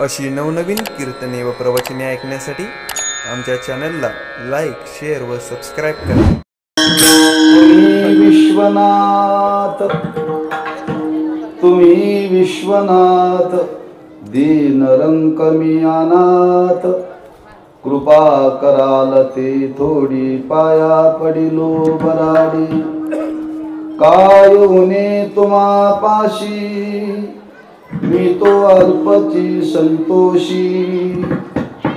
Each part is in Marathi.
अशी नवनवीन कीर्तने व प्रवचने ऐकण्यासाठी आमच्या चॅनलला लाईक, शेअर व सबस्क्राईब करा. तुम्ही विश्वनाथ दीनरंक मी अनाथ, कृपा कराल ते थोडी पाया पडिलो बराडी. काय उने तुम्हा पाशी मी तो अल्पची संतोषी,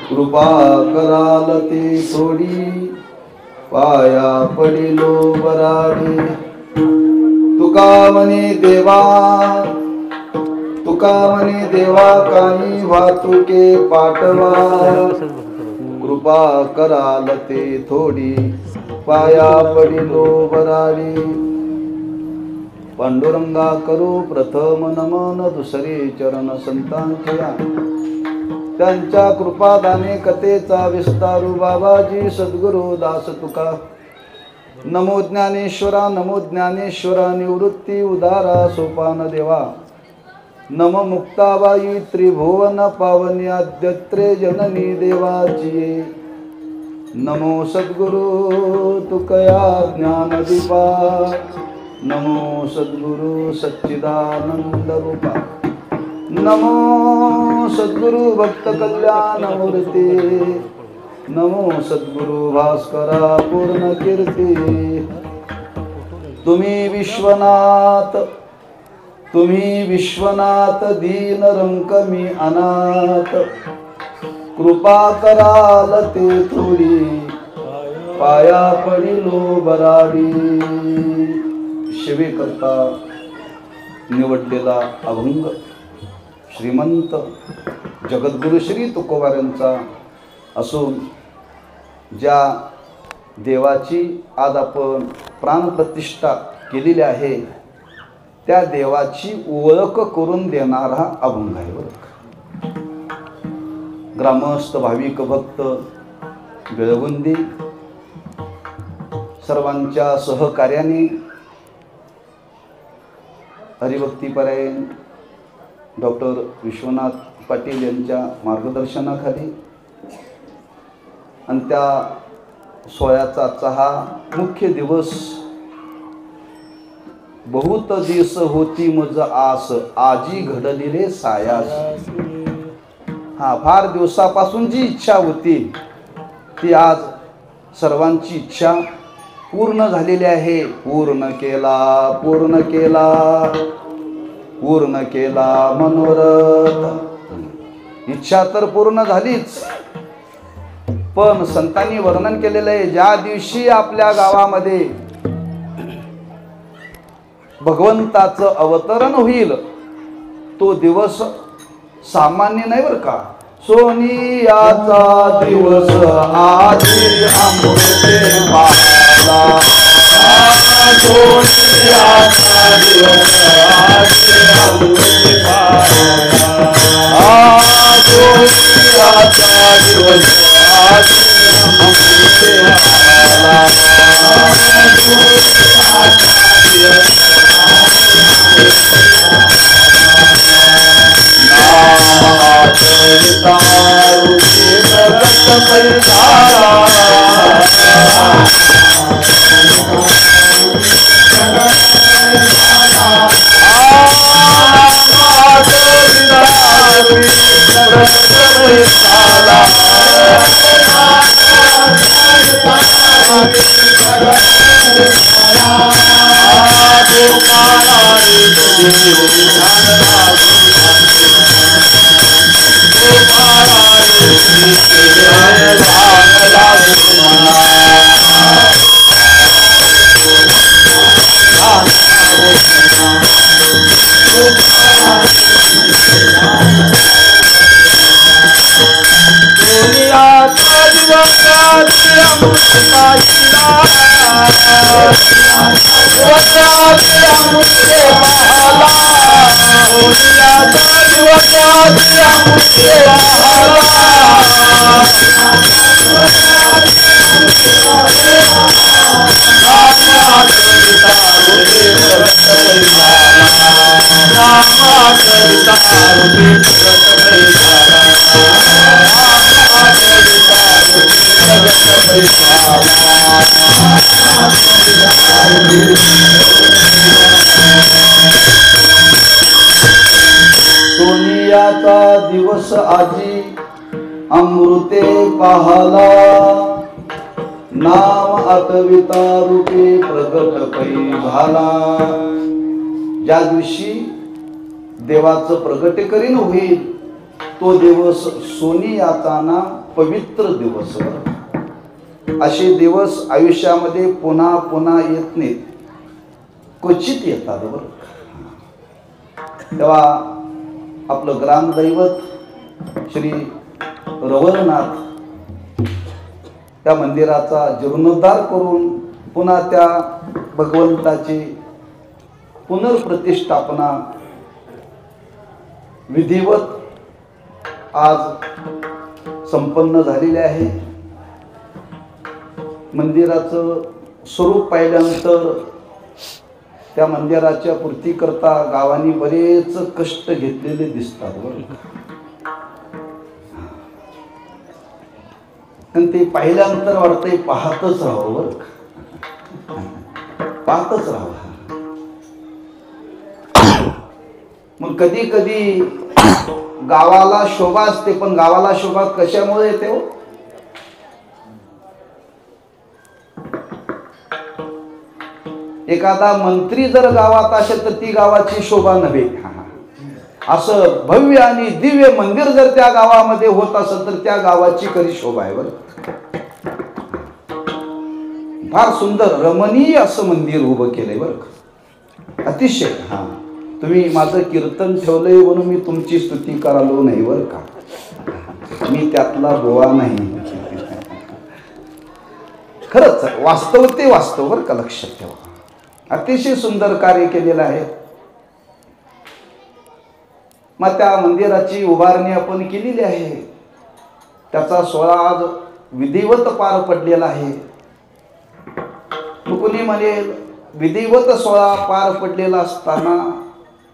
कृपा कराल ते थोडी पाया पडिलो बराडी. तुका म्हणे देवा कानी वाहतुके पाठवा, कृपा कराल ते थोडी पाया पडिलो बराडी. पांडुरंगा करू प्रथम नमन, दुसरे चरण संतांच्या त्यांच्या कृपादाने कथेचा विस्तारू. बाबाजी सद्गुरु दास तुका. नमो ज्ञानेश्वरा, नमो ज्ञानेश्वरा निवृत्ती उदारा सोपान देवा. नम मुक्ताबाई त्रिभुवन पावनी आद्यत्रे जननी देवाची. नमो सद्गुरु तुकया ज्ञानदीपा, नमो सद्गुरु सच्चिदानंद रूपा. नमो सद्गुरु भक्त कल्याण मूर्ती, नमो सद्गुरु भास्करा पूर्ण कीर्ती. तुम्ही विश्वनाथ दीन रंक मी अनाथ, कृपा कराल ते थोडी पाया पडिलो बराडी. सेवेकरता निवडलेला अभंग श्रीमंत जगद्गुरु श्री तुकोबारांचा असून ज्या देवाची आज आपण प्राणप्रतिष्ठा केलेली आहे त्या देवाची ओळख करून देणारा अभंग आहे. ग्रामस्थ भाविक भक्त बेळगुंदी सर्वांच्या सहकार्याने हरिभक्तीपरायण डॉक्टर विश्वनाथ पाटील यांच्या मार्गदर्शनाखाली आणि त्या सोहळ्याचा आजचा हा मुख्य दिवस. बहुत दिस होती मज आस, आजी घडली रे सायास. फार दिवसापासून जी इच्छा होती ती आज सर्वांची इच्छा पूर्ण झालेली आहे. पूर्ण केला मनोरथ. इच्छा तर पूर्ण झालीच, पण संतांनी वर्णन केलेलं आहे ज्या दिवशी आपल्या गावामध्ये भगवंताचं अवतरण होईल तो दिवस सामान्य नाही बरं का. सोनियाचा दिवस आजी अमृते पाला, सोनियाचा दिवस आजी अमृते पाला, सोनियाचा दिवस आजी अमृते पाला, Namo सोनियाचा दिवस आजी अमृते पाहला, नाम आठविता रूपे प्रगट पै झाला. ज्या दिवशी देवाचं प्रगटीकरण होईल तो दिवस सोनियाचा ना पवित्र दिवस. असे दिवस आयुष्यामध्ये पुन्हा पुन्हा येत नाहीत, क्वचित येतात. बरं तेव्हा आपलं ग्रामदैवत श्री रवळनाथ त्या मंदिराचा जीर्णोद्धार करून पुन्हा त्या भगवंताची पुनर्प्रतिष्ठापना विधिवत आज संपन्न झालेले आहे. मंदिराचं स्वरूप पाहिल्यानंतर त्या मंदिराच्या पूर्तीकरता गावांनी बरेच कष्ट घेतलेले दिसतात. आणि ते पाहिल्यानंतर वाटतंय पाहतच राहावं. बरं पाहतच राहावं. मग कधी कधी गावाला शोभा असते, पण गावाला शोभा कशामुळे येते हो? एखादा मंत्री जर गावात असेल तर ती गावाची शोभा नव्हे. असं भव्य आणि दिव्य मंदिर जर त्या गावामध्ये होत असेल तर त्या गावाची खरी शोभा आहे. बरं फार सुंदर रमणीय असं मंदिर उभं केलंय. बरं अतिशय. तुम्ही माझं कीर्तन ठेवलंय म्हणून मी तुमची स्तुती करालो नाही. बरं का मी त्यातला बोवा नाही. खरंच वास्तव ते वास्तव. बरं का लक्षात ठेवा. अतिशय सुंदर कार्य केलेलं आहे. मग त्या मंदिराची उभारणी आपण केलेली आहे. त्याचा सोहळा आज विधिवत पार पडलेला आहे. कोणी म्हणेल विधिवत सोहळा पार पडलेला असताना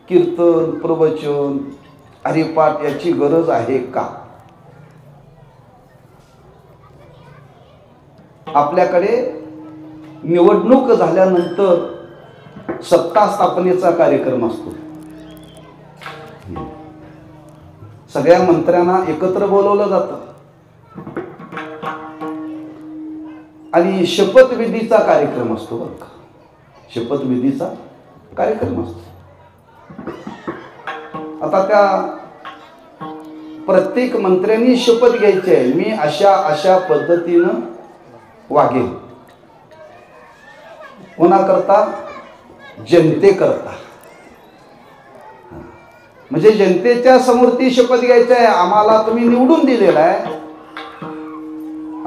कीर्तन प्रवचन हरिपाठ याची गरज आहे का? आपल्याकडे निवडणूक झाल्यानंतर सत्ता स्थापनेचा कार्यक्रम असतो. सगळ्या मंत्र्यांना एकत्र बोलवलं जातं आणि शपथविधीचा कार्यक्रम असतो. बरं का शपथविधीचा कार्यक्रम असतो. आता त्या प्रत्येक मंत्र्यांनी शपथ घ्यायची आहे, मी अशा अशा पद्धतीनं वागेल. कोणाकरता? जनतेकरता. म्हणजे जनतेच्या समोर ती शपथ घ्यायची आहे, आम्हाला तुम्ही निवडून दिलेला आहे,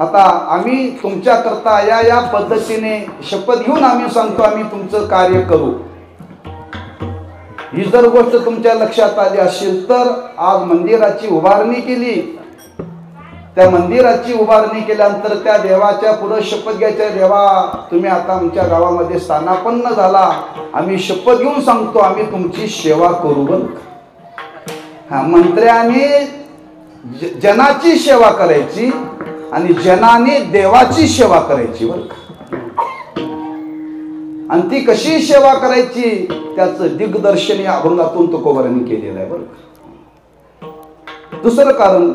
आता आम्ही तुमच्याकरता या या पद्धतीने शपथ घेऊन आम्ही सांगतो आम्ही तुमचं कार्य करू. ही जर गोष्ट तुमच्या लक्षात आली असेल तर आज मंदिराची उभारणी केली. त्या मंदिराची उभारणी केल्यानंतर त्या देवाच्या पुढे शपथ घ्यायच्या, देवा तुम्ही आता आमच्या गावामध्ये स्थानापन्न झाला, आम्ही शपथ घेऊन सांगतो आम्ही तुमची सेवा करू. बरं मंत्र्याने जनाची सेवा करायची आणि जनाने देवाची सेवा करायची. बरं आणि ती कशी सेवा करायची त्याचं दिग्दर्शन या अभंगातून तुकोबारांनी केलेलं आहे. बरं दुसरं कारण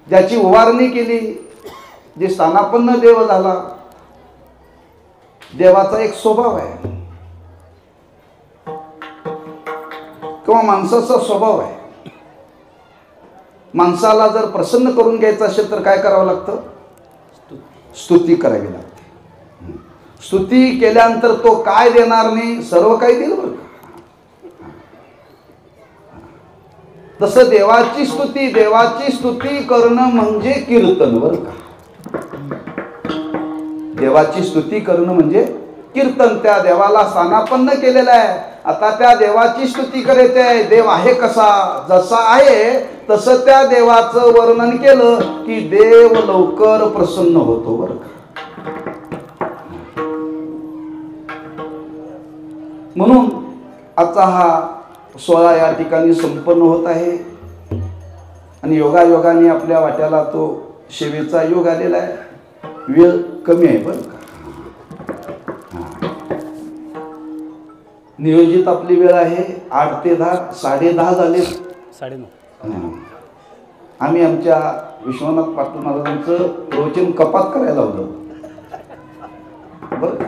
ज्याची उभारणी केली, जे स्थानापन्न देव झाला, देवाचा एक स्वभाव आहे किंवा माणसाचा स्वभाव आहे. माणसाला जर प्रसन्न करून घ्यायचं असेल तर काय करावं लागतं? स्तुती करावी लागते. स्तुती केल्यानंतर तो काय देणार नाही, सर्व काही दिलं. बरं तसं देवाची स्तुती करणं म्हणजे कीर्तन. बरं का देवाची स्तुती करणं म्हणजे कीर्तन. त्या देवाला स्थानापन्न केलेलं आहे, आता त्या देवाची स्तुती करायची आहे. देव आहे कसा, जसा आहे तसं त्या देवाचं वर्णन केलं की देव लवकर प्रसन्न होतो. बरं का म्हणून आजचा हा सोहळा या ठिकाणी संपन्न होत आहे आणि योगायोगाने आपल्या वाट्याला तो सेवेचा योग आलेला आहे. वेळ कमी आहे बरं का. नियोजित आपली वेळ आहे 8 ते 10, 10:30 झाले 9:30. आम्ही आमच्या विश्वनाथ पाटील महाराजांचं प्रवचन कपात करायला लावलं बरं का.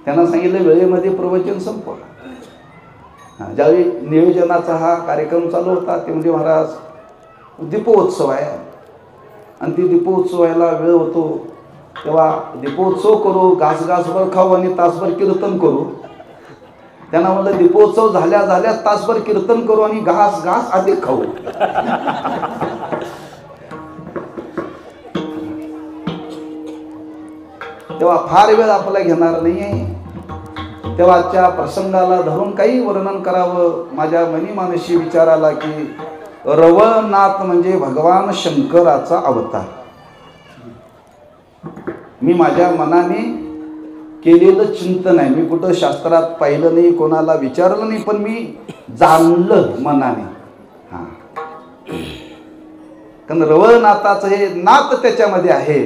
त्यांना सांगितलं वेळेमध्ये प्रवचन संपवा. ज्यावेळी नियोजनाचा हा कार्यक्रम चालू होता ते म्हणजे महाराज दीपोत्सव आहे आणि ती दीपोत्सवाला वेळ होतो, तेव्हा दीपोत्सव करू, घासभर खाऊ आणि तासभर कीर्तन करू. त्यांना म्हणलं दीपोत्सव झाल्या तासभर कीर्तन करू आणि घास अधिक खाऊ. तेव्हा फार वेळ आपला घेणार नाही आहे. तेव्हाच्या प्रसंगाला धरून काही वर्णन करावं माझ्या मनीमानसी विचाराला की रवळनाथ म्हणजे भगवान शंकराचा अवतार. मी माझ्या मनाने केलेलं चिंतन आहे, मी कुठं शास्त्रात पाहिलं नाही, कोणाला विचारलं नाही, पण मी जाणलं मनाने. हा, कारण रवळनाथाचं हे नाथ त्याच्यामध्ये आहे.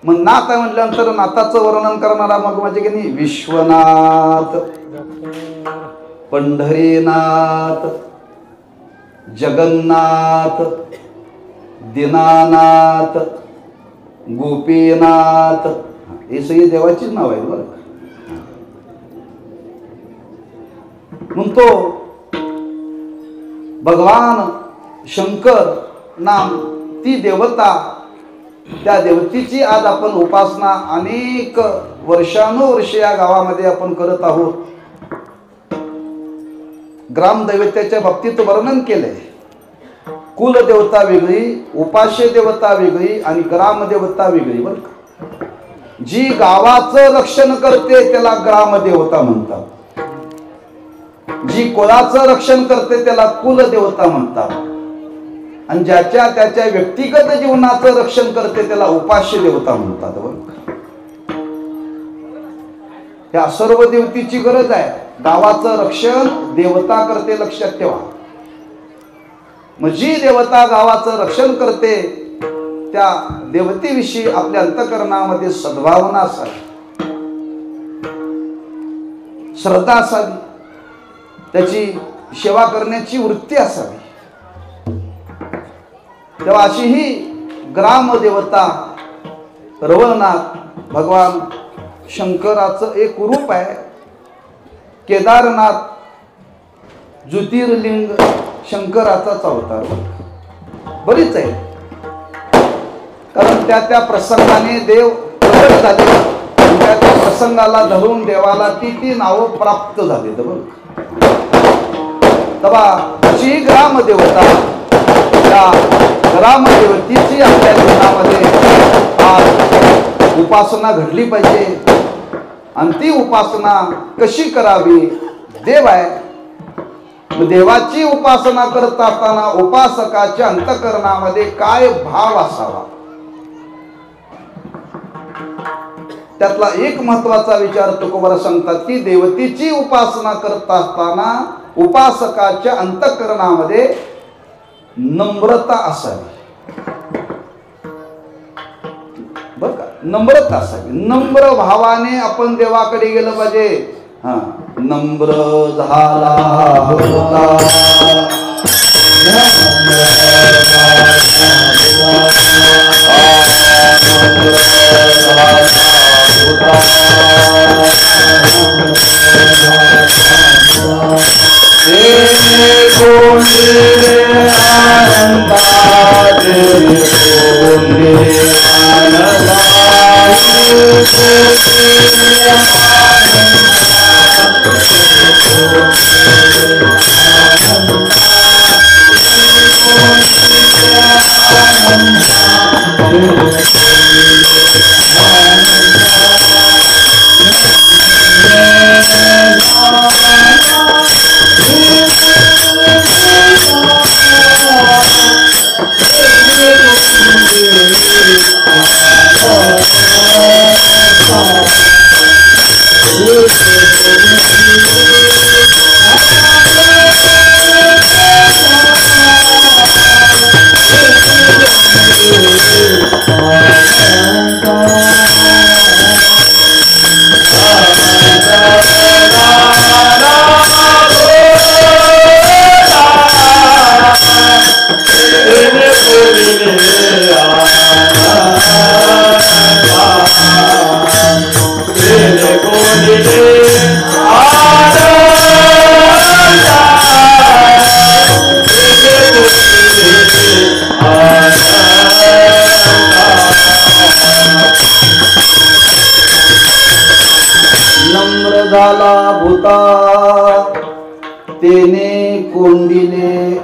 मग नाथ आहे म्हटल्यानंतर नाथाचं वर्णन करणारा मग म्हणजे की नाही विश्वनाथ, पंढरीनाथ, जगन्नाथ, दीनानाथ, गोपीनाथ, हे सगळी देवाचीच नाव आहे बरं. म्हणतो भगवान शंकर नाम ती देवता, त्या देवतेची आज आपण उपासना अनेक वर्षानुवर्षे या गावामध्ये आपण करत आहोत. ग्रामदैवत्याच्या बाबतीत वर्णन केलंय. कुलदेवता वेगळी, उपास्य देवता वेगळी आणि ग्रामदेवता वेगळी बरं का. जी गावाचं रक्षण करते त्याला ग्रामदेवता म्हणतात, जी कुळाचं रक्षण करते त्याला कुलदेवता म्हणतात, आणि ज्याच्या त्याच्या व्यक्तिगत जीवनाचं रक्षण करते त्याला उपास्य देवता म्हणतात बरं. या सर्व देवतेची गरज आहे. गावाचं रक्षण देवता करते, लक्षात ठेवा. मग जी देवता गावाचं रक्षण करते त्या देवतेविषयी आपल्या अंतःकरणामध्ये सद्भावना असावी, श्रद्धा असावी, त्याची सेवा करण्याची वृत्ती असावी. तेव्हा अशी ही ग्रामदेवता रवळनाथ भगवान शंकराचं एक रूप आहे. केदारनाथ ज्योतिर्लिंग शंकराचाच अवतार बरीच आहे. कारण त्या प्रसंगाने देव प्रकट झाले, त्या प्रसंगाला धरून देवाला ती नावं प्राप्त झाली. तेव्हा अशी ग्रामदेवता, त्या ग्रामदेवतेची आपल्या जीवनामध्ये आज उपासना घडली पाहिजे. आणि ती उपासना कशी करावी? देव आहे, देवाची उपासना करत असताना उपासकाच्या अंतःकरणामध्ये काय भाव असावा, त्यातला एक महत्वाचा विचार तुकोबारा सांगतात की देवतेची उपासना करत असताना उपासकाच्या अंतःकरणामध्ये नम्रता असावी बर का. नम्रता असावी, नम्र भावाने आपण देवाकडे गेलं पाहिजे. हा, नम्र झाला होता,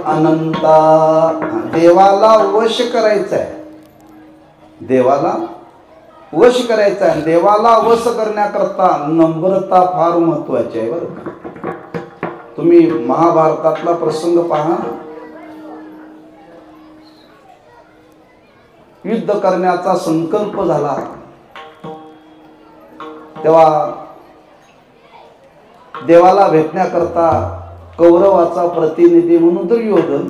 अनंता. देवाला वश करायचं आहे, देवाला वश करायचं आहे. देवाला वश करण्याकरता नम्रता फार महत्वाची आहे बरं का. तुम्ही महाभारतातला प्रसंग पहा. युद्ध करण्याचा संकल्प झाला तेव्हा देवाला भेटण्याकरता कौरवाचा प्रतिनिधी म्हणून दुर्योधन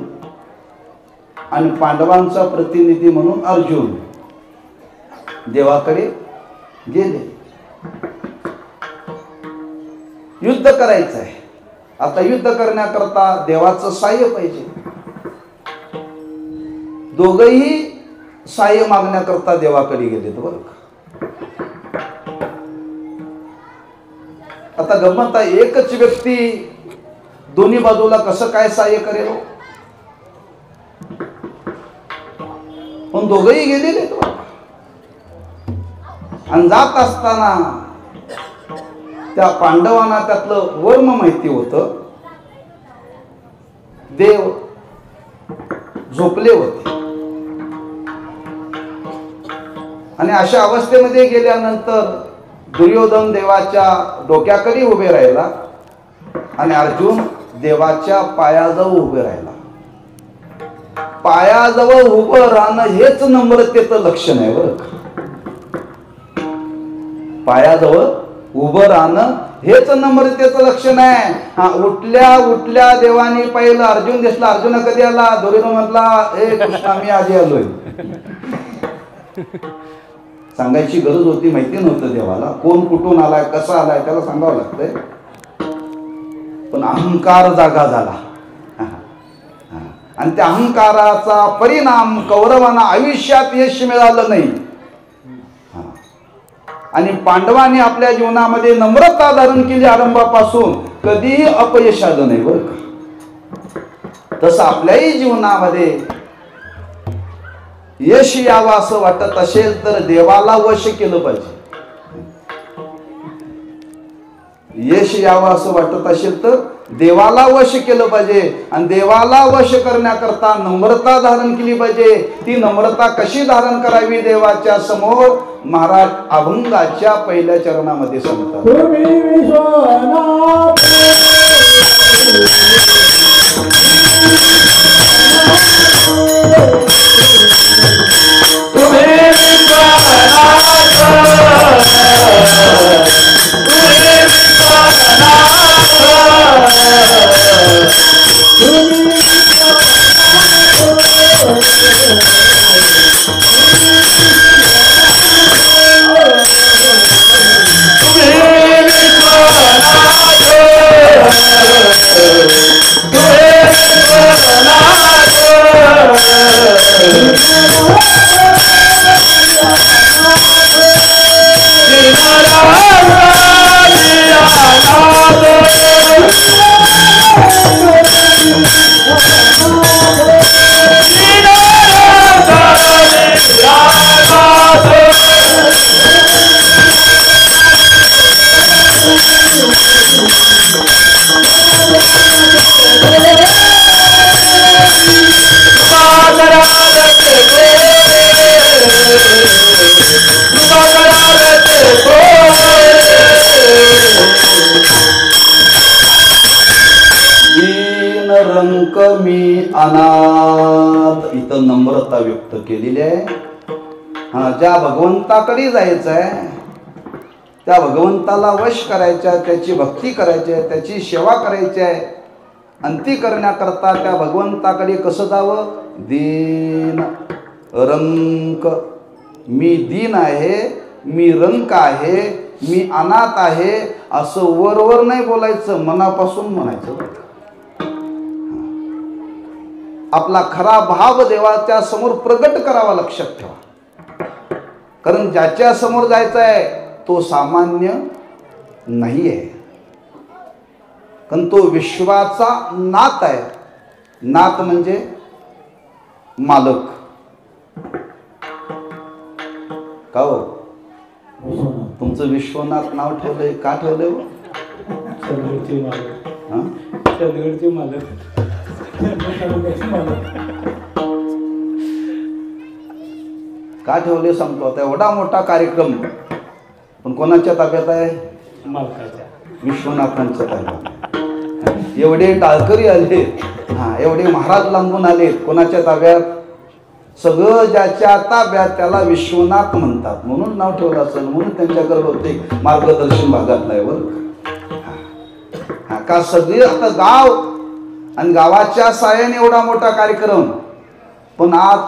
आणि पांडवांचा प्रतिनिधी म्हणून अर्जुन देवाकडे गेले. युद्ध करायचं आहे. आता युद्ध करण्याकरता देवाचं साह्य पाहिजे. दोघही साह्य मागण्याकरता देवाकडे गेलेत बरं का. आता गंमत आहे, एकच व्यक्ती दोन्ही बाजूला कसं काय साह्य करेल. पण दोघही गेलेले आणि जात असताना त्या पांडवांना त्यातलं वर्म माहिती होतं. देव झोपले होते आणि अशा अवस्थेमध्ये गेल्यानंतर दुर्योधन देवाच्या डोक्याकडे उभे राहिला आणि अर्जुन देवाच्या पायाजवळ उभे राहिला. पायाजवळ उभं राहणं हेच नम्रतेचं लक्षण आहे बरं. पायाजवळ उभं राहणं हेच नम्रतेचं लक्षण आहे. हा, उठल्या उठल्या देवाने पाहिलं, अर्जुन दिसला. अर्जुन कधी आला? दुर्योधन म्हटला, ए कृष्णा मी आधी आलोय. सांगायची गरज होती, माहिती नव्हतं देवाला कोण कुठून आलाय कसा आलाय, त्याला सांगावं लागतंय. पण अहंकार जागा झाला आणि त्या अहंकाराचा परिणाम कौरवांना आयुष्यात यश मिळालं नाही. आणि पांडवांनी आपल्या जीवनामध्ये नम्रता धारण केली आरंभापासून, कधीही अपयश आलं नाही बरं का. तसं आपल्याही जीवनामध्ये यश यावं असं वाटत असेल तर देवाला वश केलं पाहिजे. यश यावं असं वाटत असेल तर देवाला वश केलं पाहिजे. आणि देवाला वश करण्याकरता नम्रता धारण केली पाहिजे. ती नम्रता कशी धारण करावी देवाच्या समोर, महाराज अभंगाच्या पहिल्या चरणामध्ये सांगतात. रंक मी अनाथ, इथं नम्रता व्यक्त केलेली आहे. हा, ज्या भगवंताकडे जायचं आहे, त्या भगवंताला वश करायच्या, त्याची भक्ती करायची आहे, त्याची सेवा करायची आहे. आणि ती करण्याकरता त्या भगवंताकडे कसं जावं? दीन रंक. मी दीन आहे, मी रंक आहे, मी अनाथ आहे असं वरवर नाही बोलायचं, मनापासून म्हणायचं. आपला खरा भाव देवाच्या समोर प्रगट करावा, लक्षात ठेवा. कारण ज्याच्या समोर जायचं आहे तो सामान्य नाही आहे, कारण तो विश्वाचा नाथ आहे. नाथ म्हणजे मालक. का हो, तुमचं विश्वनाथ नाव ठेवलंय, का ठेवलंय? मालक. का ठेवले सांगतो आता, एवढा मोठा कार्यक्रम पण कोणाच्या ताब्यात आहे? विश्वनाथांच्या ताब्यात. एवढे टाळकरी आले, एवढे महाराज लांबून आले, कोणाच्या ताब्यात? सगळं ज्याच्या ताब्यात त्याला विश्वनाथ म्हणतात, म्हणून नाव ठेवलं असेल, म्हणून त्यांच्याकडे होते मार्गदर्शन भागात नाही बरं का. सगळे आता गाव आणि गावाच्या साह्याने एवढा मोठा कार्यक्रम, पण आज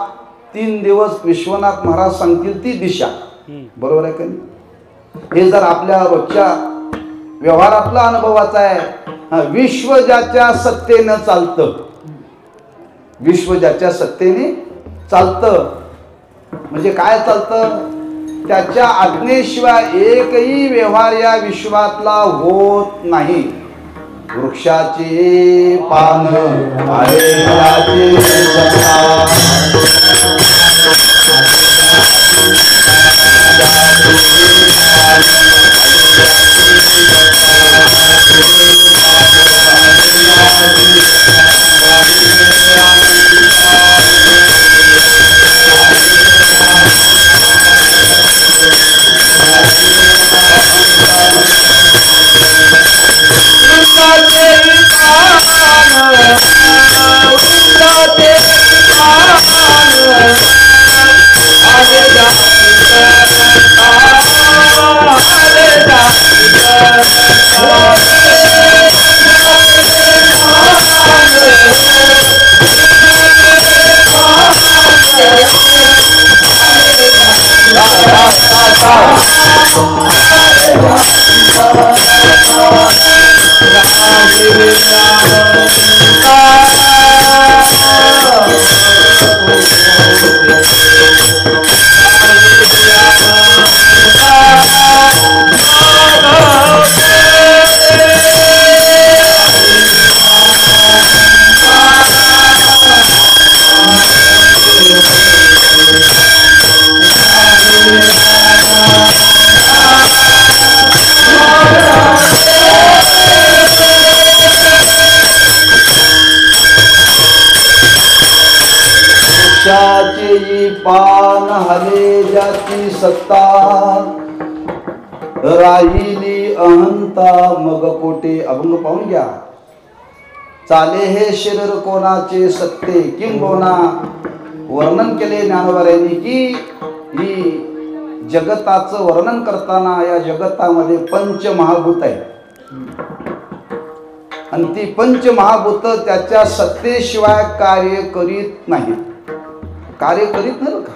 3 दिवस विश्वनाथ महाराज सांगतील ती दिशा. बरोबर आहे का नाही? हे जर आपल्या रोजच्या व्यवहारातला अनुभवाचा आहे. विश्व ज्याच्या सत्तेनं चालतं, विश्व ज्याच्या सत्तेने चालतं म्हणजे काय चालतं? त्याच्या आज्ञेशिवाय एकही व्यवहार या विश्वातला होत नाही. वृक्षाचे पान पान हले ज्याची सत्ता, राहिली अहंता मग कोटे. अभंग पाहून घ्या. चाले हे शरीर कोणाचे सत्ते किंबहुना. वर्णन केले ज्ञानोबाऱ्यांनी की ही जगताचं वर्णन करताना या जगतामध्ये पंचमहाभूत आहे आणि ती पंचमहाभूत त्याच्या सत्तेशिवाय कार्य करीत नाहीत. कार्य करीत नाही का?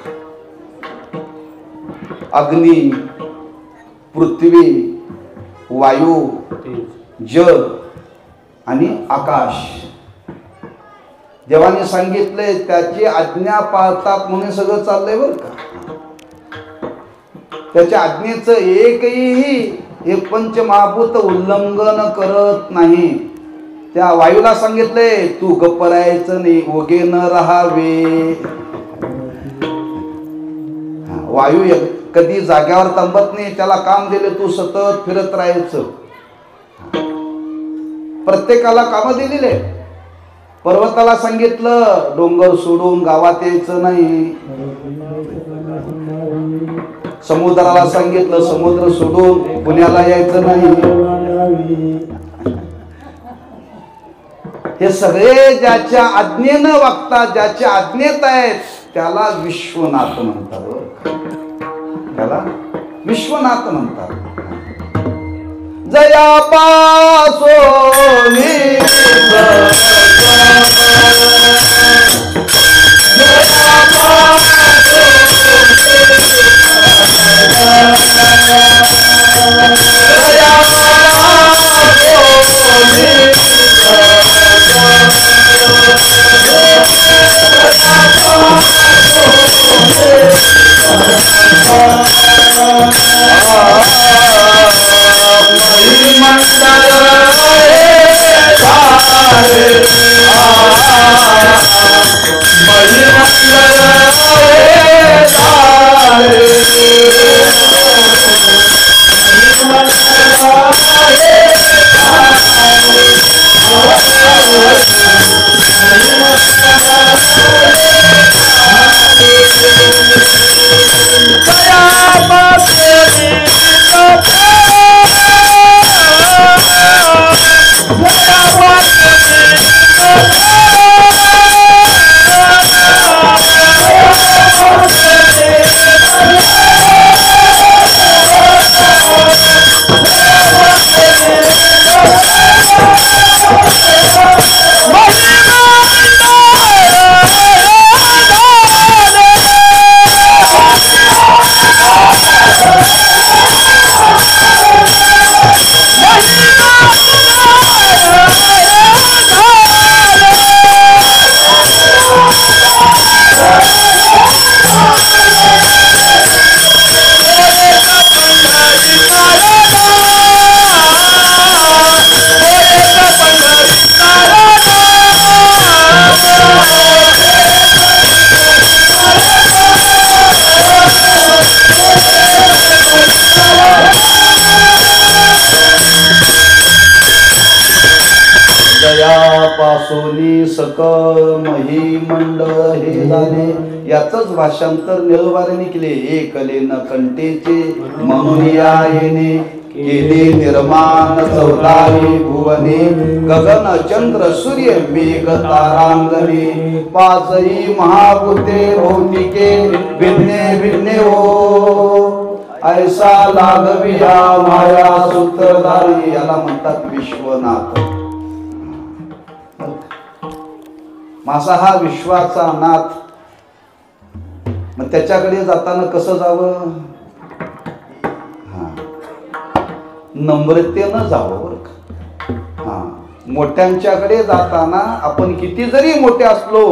अग्नी, पृथ्वी, वायू, जल आणि आकाश. देवाने सांगितले त्याची आज्ञा पाळतात म्हणून सगळं चाललंय बरं का. त्याच्या आज्ञेचं एकही हे पंचमहाभूत उल्लंघन करत नाही. त्या वायूला सांगितले तू गप्प राहायचं नाही, ओगे न राहावे. वायू कधी जाग्यावर थांबत नाही, त्याला काम दिले तू सतत फिरत राहायचं. प्रत्येकाला काम दिलेले. पर्वताला सांगितलं डोंगर सोडून गावात यायचं नाही. समुद्राला सांगितलं समुद्र सोडून पुण्याला यायचं नाही. हे सगळे ज्याच्या आज्ञेनं वागतात, ज्याच्या आज्ञेत आहेत त्याला विश्वनाथ म्हणतात. त्याला विश्वनाथ म्हणतात. जया पासोनी मंडल पासोनी सकळ मही मंडळ हे झाले. याचंच भाषांतर निळवारे केले. एकले न कंटेचे म्हणून या येणे केले निर्माण 14 भुवने गगन चंद्र सूर्य मेघ तारांगणे 5 महाभूते भौतिके भिन्ने भिन्ने हो ऐसा लागविया माया सूत्रधारी. याला म्हणतात विश्वनाथ. मासा हा विश्वाचा नाथ. मग त्याच्याकडे जाताना कसं जावं? नम्रतेनं जावं बरं का. मोठ्यांच्याकडे जाताना आपण किती जरी मोठे असलो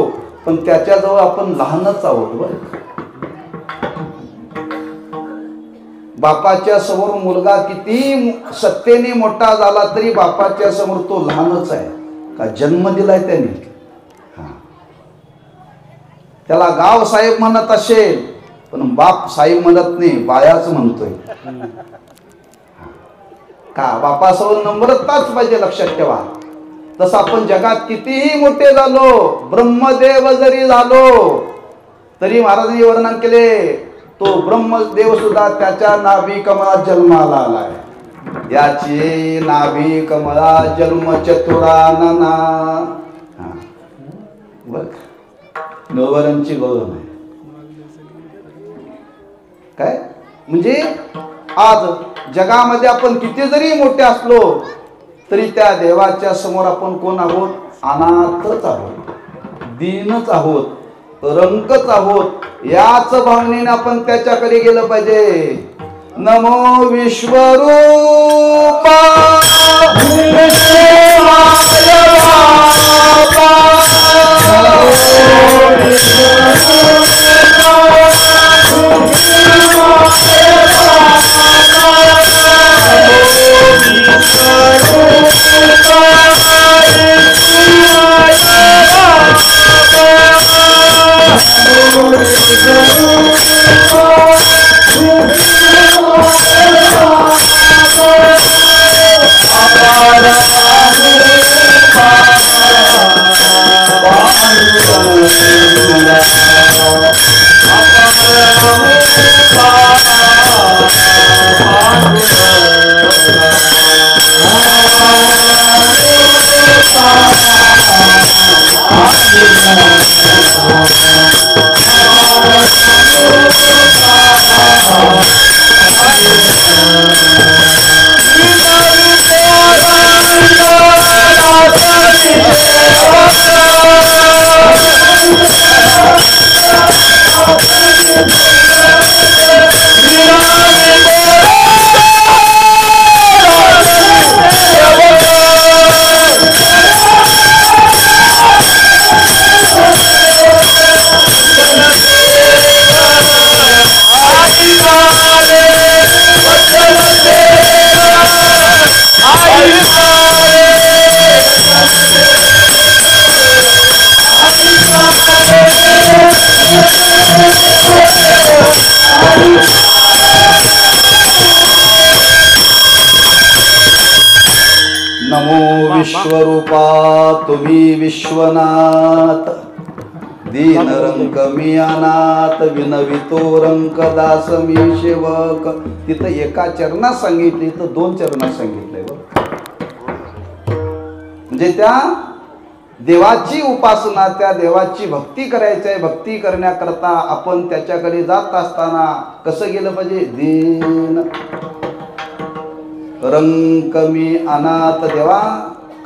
पण त्याच्याजवळ आपण लहानच आहोत बरं का. बापाच्या समोर मुलगा किती सत्तेने मोठा झाला तरी बापाच्या समोर तो लहानच आहे. का जन्म दिलाय त्याने. त्याला गाव साहेब म्हणत असेल पण बाप साहेब म्हणत नाही, बायाच म्हणतोय. का बापासमोर नम्रताच पाहिजे, लक्षात ठेवा. तसं आपण जगात कितीही मोठे झालो, ब्रह्मदेव जरी झालो तरी महाराजांनी वर्णन केले तो ब्रह्मदेव सुद्धा त्याच्या नाभी कमळात जन्माला आलाय. याची नाभी कमळा जन्म चतुरानना. बर नवरांची गौरव आहे काय. म्हणजे आज जगामध्ये आपण किती जरी मोठे असलो तरी त्या देवाच्या समोर आपण कोण आहोत? अनाथच आहोत, दीनच आहोत, रंकच आहोत. याच भावनेने आपण त्याच्याकडे गेलं पाहिजे. नमो विश्वरूपा नमो विश्वरूपा तुम्ही विश्वनाथ. दीन रंक मी अनाथ विनवितो रंक दास मी सेवक. तिथं एका चरणात सांगितले, इथं 2 चरणात सांगितलंय. म्हणजे त्या देवाची उपासना, त्या देवाची भक्ती करायची आहे. भक्ती करण्याकरता आपण त्याच्याकडे जात असताना कसं गेलं पाहिजे? दीन रंक मी अनाथ. देवा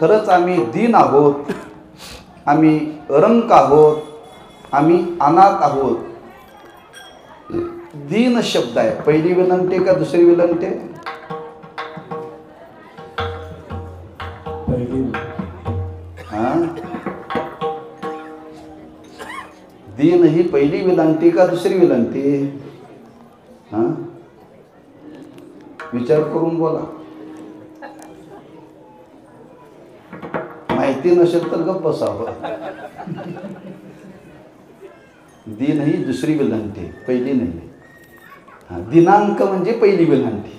खरंच आम्ही दीन आहोत, आम्ही रंक आहोत, आम्ही अनाथ आहोत. दीन शब्द आहे. पहिली विनंती का दुसरी विनंती? दीन ही पहिली विनंती का दुसरी विनंती? विचार करून बोला. माहिती नसेल तर गप्प बसावं. दीन ही दुसरी विनंती, पहिली नाही. दिनांक म्हणजे पहिली विनंती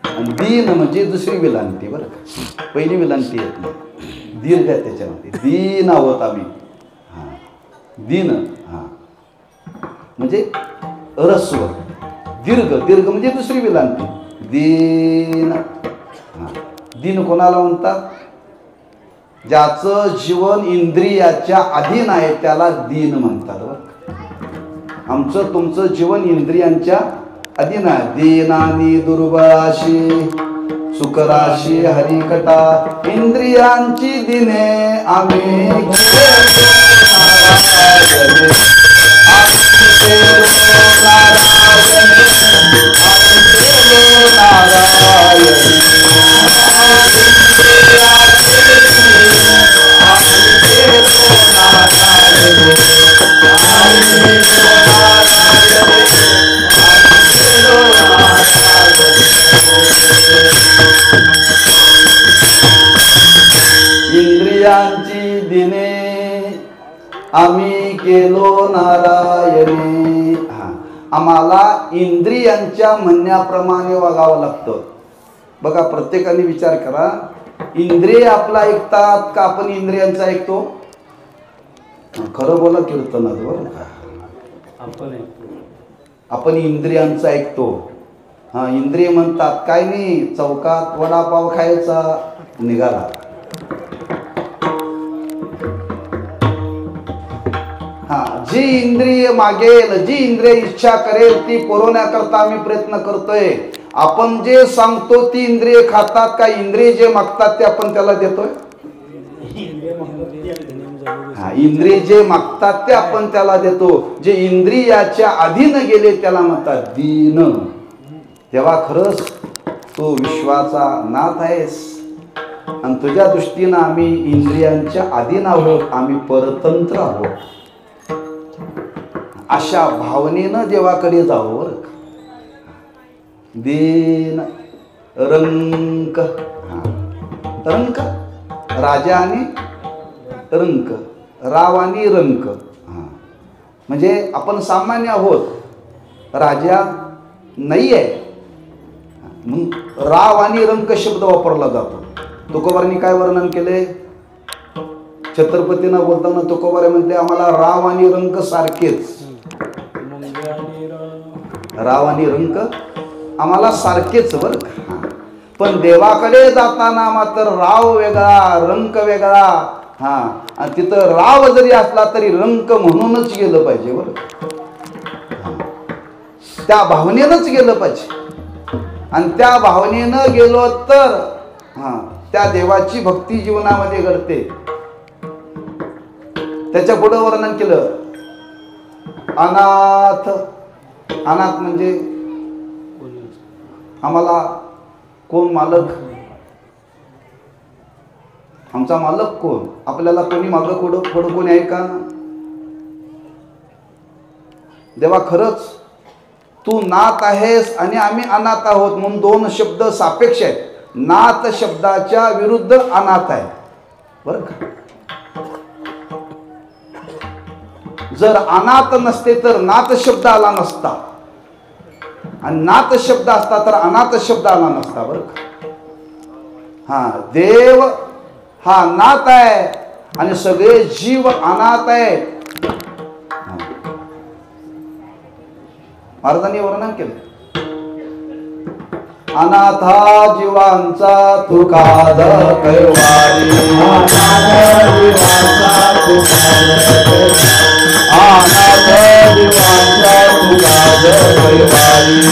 आणि दीन म्हणजे दुसरी विनंती. बरं का? पहिली विनंती येत नाही, दीर्घ आहे त्याच्यामध्ये. दीन आहोत आम्ही. दीन म्हणजे रस्व. दीर्घ, दीर्घ म्हणजे दुसरी विनंती. दीन. दीन कोणाला म्हणतात? ज्याचं जीवन इंद्रियाच्या अधीन आहे त्याला दीन म्हणतात. आमचं तुमचं जीवन इंद्रियांच्या अधीन आहे. दीनानी दुर्बळाशी सुखराशी हरिकटा इंद्रियांची दिने आम्ही इंद्रियांची दिने आम्ही केलो नारायणी. आम्हाला इंद्रियांच्या म्हणण्याप्रमाणे वागावं लागतं. बघा, प्रत्येकाने विचार करा, इंद्रिय आपला ऐकतात का आपण इंद्रियांचा ऐकतो? खरं बोला कीर्तनात. बरं का? आपण इंद्रियांचा ऐकतो. इंद्रिय म्हणतात काय नाही, चौकात वडापाव खायचा निघाला. जी इंद्रिय मागेल, जी इंद्रिय इच्छा करेल ती पुरवण्याकरता आम्ही प्रयत्न करतोय. आपण जे सांगतो ती इंद्रिय खातात का? इंद्रिय जे मागतात ते आपण त्याला देतोय? इंद्रिय जे मागतात ते आपण त्याला देतो. जे इंद्रियाच्या अधीन गेले त्याला म्हणतात दीन. तेव्हा खरंच तू विश्वाचा नाथ आहेस आणि तुझ्या दृष्टीनं आम्ही इंद्रियांच्या अधीन आहोत, आम्ही परतंत्र आहोत. अशा भावनेनं देवाकडे जावं. दीन रंक. रंक राजा आणि रंक, राव आणि रंक. म्हणजे आपण सामान्य आहोत, राजा नाही आहे. राव आणि रंक शब्द वापरला जातो. तुकोबारांनी काय वर्णन केले? छत्रपतींना बोलताना तुकोबारे म्हणते आम्हाला राव आणि रंक सारखेच. राव आणि रंक आम्हाला सारखेच. बरं का? पण देवाकडे जाताना मात्र राव वेगळा, रंक वेगळा. आणि तिथं राव जरी असला तरी रंक म्हणूनच गेलं पाहिजे. बरं, त्या भावनेनंच गेलं पाहिजे. आणि त्या भावनेनं गेलो तर त्या देवाची भक्ती जीवनामध्ये घडते. त्याच्या पुढे वर्णन केलं अनाथ. अनाथ म्हणजे आम्हाला कोण मालक? आमचा मालक कोण? आपल्याला कोणी मागं पुढं कोणी आहे का? देवा खरंच तू नाथ आहेस आणि आम्ही अनाथ आहोत म्हणून 2 शब्द सापेक्ष आहेत. नाथ शब्दाच्या विरुद्ध अनाथ आहे. बरं का? जर अनाथ नसते तर नाथ शब्द आला नसता आणि नाथ शब्द असता तर अनाथ शब्द आला नसता. बरं का? देव हा नाथ आहे आणि सगळे जीव अनाथ आहे. महाराजांनी वर्णन केलं, अनाथा जीवांचा तुकाद कैवारी, अनाथ जीवांचा तुकाद कैवारी,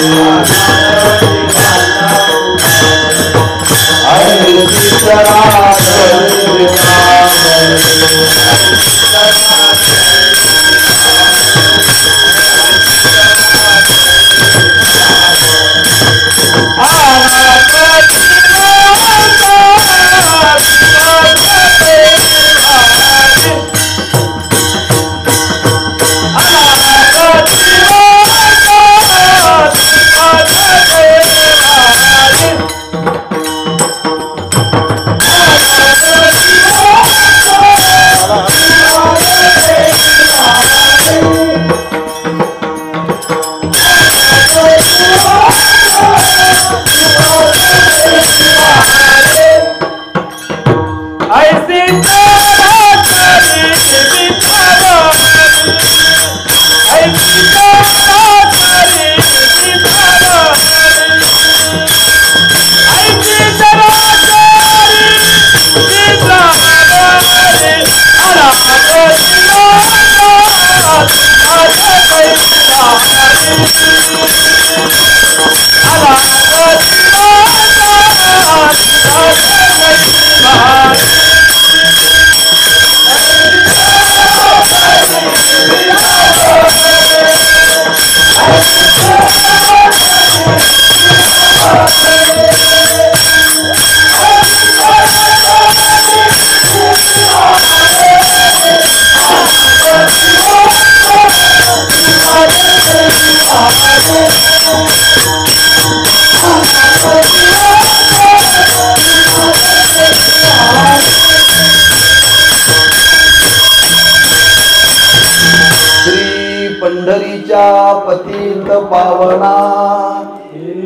पंढरीच्या पतित पावना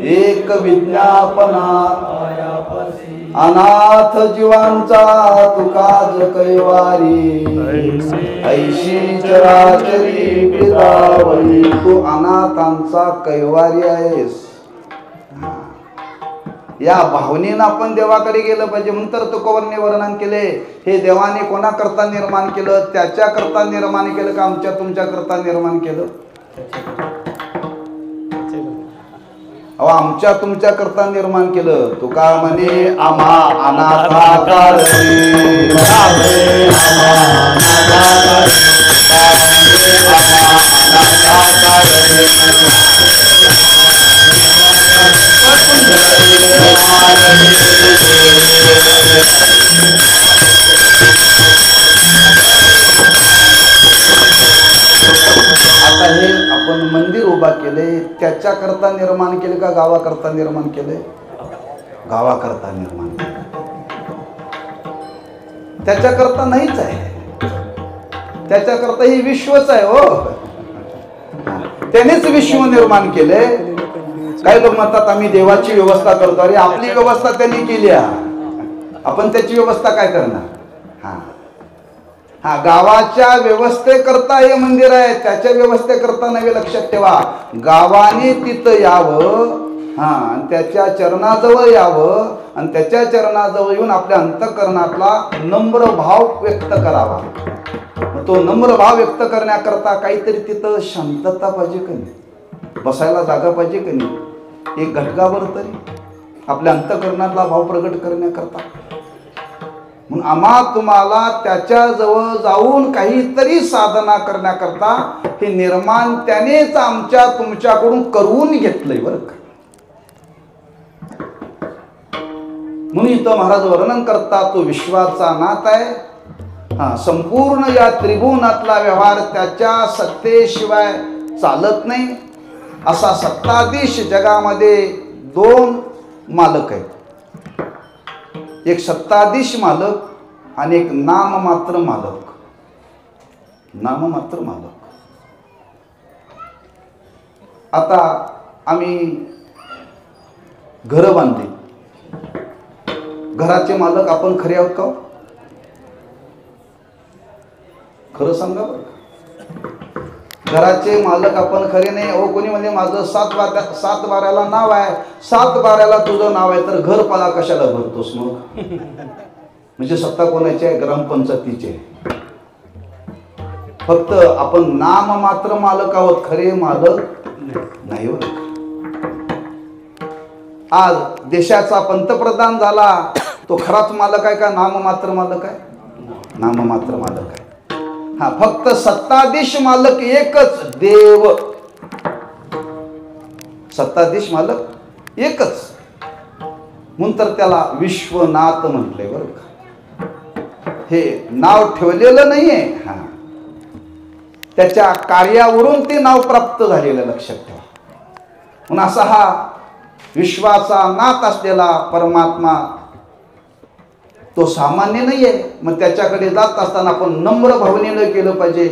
एक विज्ञापना, अनाथ जीवांचा तुकाज कैवारी, ऐशी चराचरी पितावरी, तू अनाथांचा कैवारी आहेस. या भावनेनं आपण देवाकडे गेलं पाहिजे. म्हणून तुकोबांनी वर्णन केले, हे देवाने कोणाकरता निर्माण केलं? त्याच्या करता निर्माण केलं का आमच्या तुमच्या करता निर्माण केलं? अहो आमच्या तुमच्या करता निर्माण केलं. तुका म्हणे आम्हा अनाथा आता हे आपण मंदिर उभा केले, त्याच्या करता निर्माण केले का गावाकरता निर्माण केले? गावाकरता निर्माण केले. त्याच्याकरता नाहीच आहे, त्याच्याकरता ही विश्वच आहे. हो, त्यानेच विश्व निर्माण केले. काही लोक म्हणतात आम्ही देवाची व्यवस्था करतो. अरे आपली व्यवस्था त्यांनी केली, आपण त्याची व्यवस्था काय करणार? हा गावाच्या व्यवस्थेकरता हे मंदिर आहे, त्याच्या व्यवस्थेकरता नव्हे. लक्षात ठेवा, गावाने तिथं यावं, आणि त्याच्या चरणाजवळ यावं, आणि त्याच्या चरणाजवळ येऊन आपल्या अंतःकरणातला नम्र भाव व्यक्त करावा. तो नम्र भाव व्यक्त करण्याकरता काहीतरी तिथं शांतता पाहिजे का नाही? बसायला जागा पाहिजे का नाही? एक घटकाभर तरी आपल्या अंतःकरणातला भाव प्रगट करण्याकरता. मग आम्हा तुम्हाला त्याच्याजवळ जाऊन काहीतरी साधना करण्याकरता हे निर्माण त्यानेच आमच्या तुमच्याकडून करून घेतलंय बरं का. म्हणून इथं महाराज वर्णन करतात, तो विश्वाचा नाथ आहे. संपूर्ण या त्रिभुवनातला व्यवहार त्याच्या सत्तेशिवाय चालत नाही. असा सत्ताधीश जगामध्ये दोन मालक आहेत, एक सत्ताधीश मालक आणि एक नाममात्र मालक. नाममात्र मालक. आता आम्ही घर बांधली, घराचे मालक आपण खरे आहोत का? खरं सांगा बरं. घराचे मालक आपण खरे नाही. ओ कोणी म्हणजे माझं 7/12ला नाव आहे, 7/12ला तुझं नाव आहे, तर घर पाला कशाला भरतोस मग? म्हणजे सत्ता कोणाची आहे? ग्रामपंचायतीची आहे. फक्त आपण नाम मात्र मालक आहोत, खरे मालक नाही. आज देशाचा पंतप्रधान झाला, तो खराच मालक आहे का नाम मात्र मालक आहे? नाम मात्र मालक आहे. हा, फक्त सत्ताधीश मालक एकच, देव. सत्ताधीश मालक एकच, म्हणून तर त्याला विश्वनाथ म्हटले बरं का. हे नाव ठेवलेलं नाहीये, हा, त्याच्या कार्यावरून ते नाव प्राप्त झालेलं लक्षात ठेवा. म्हणून असा हा विश्वाचा नाथ असलेला परमात्मा तो सामान्य नाहीये. मग त्याच्याकडे जात असताना आपण नम्र भावनेनं केलं पाहिजे.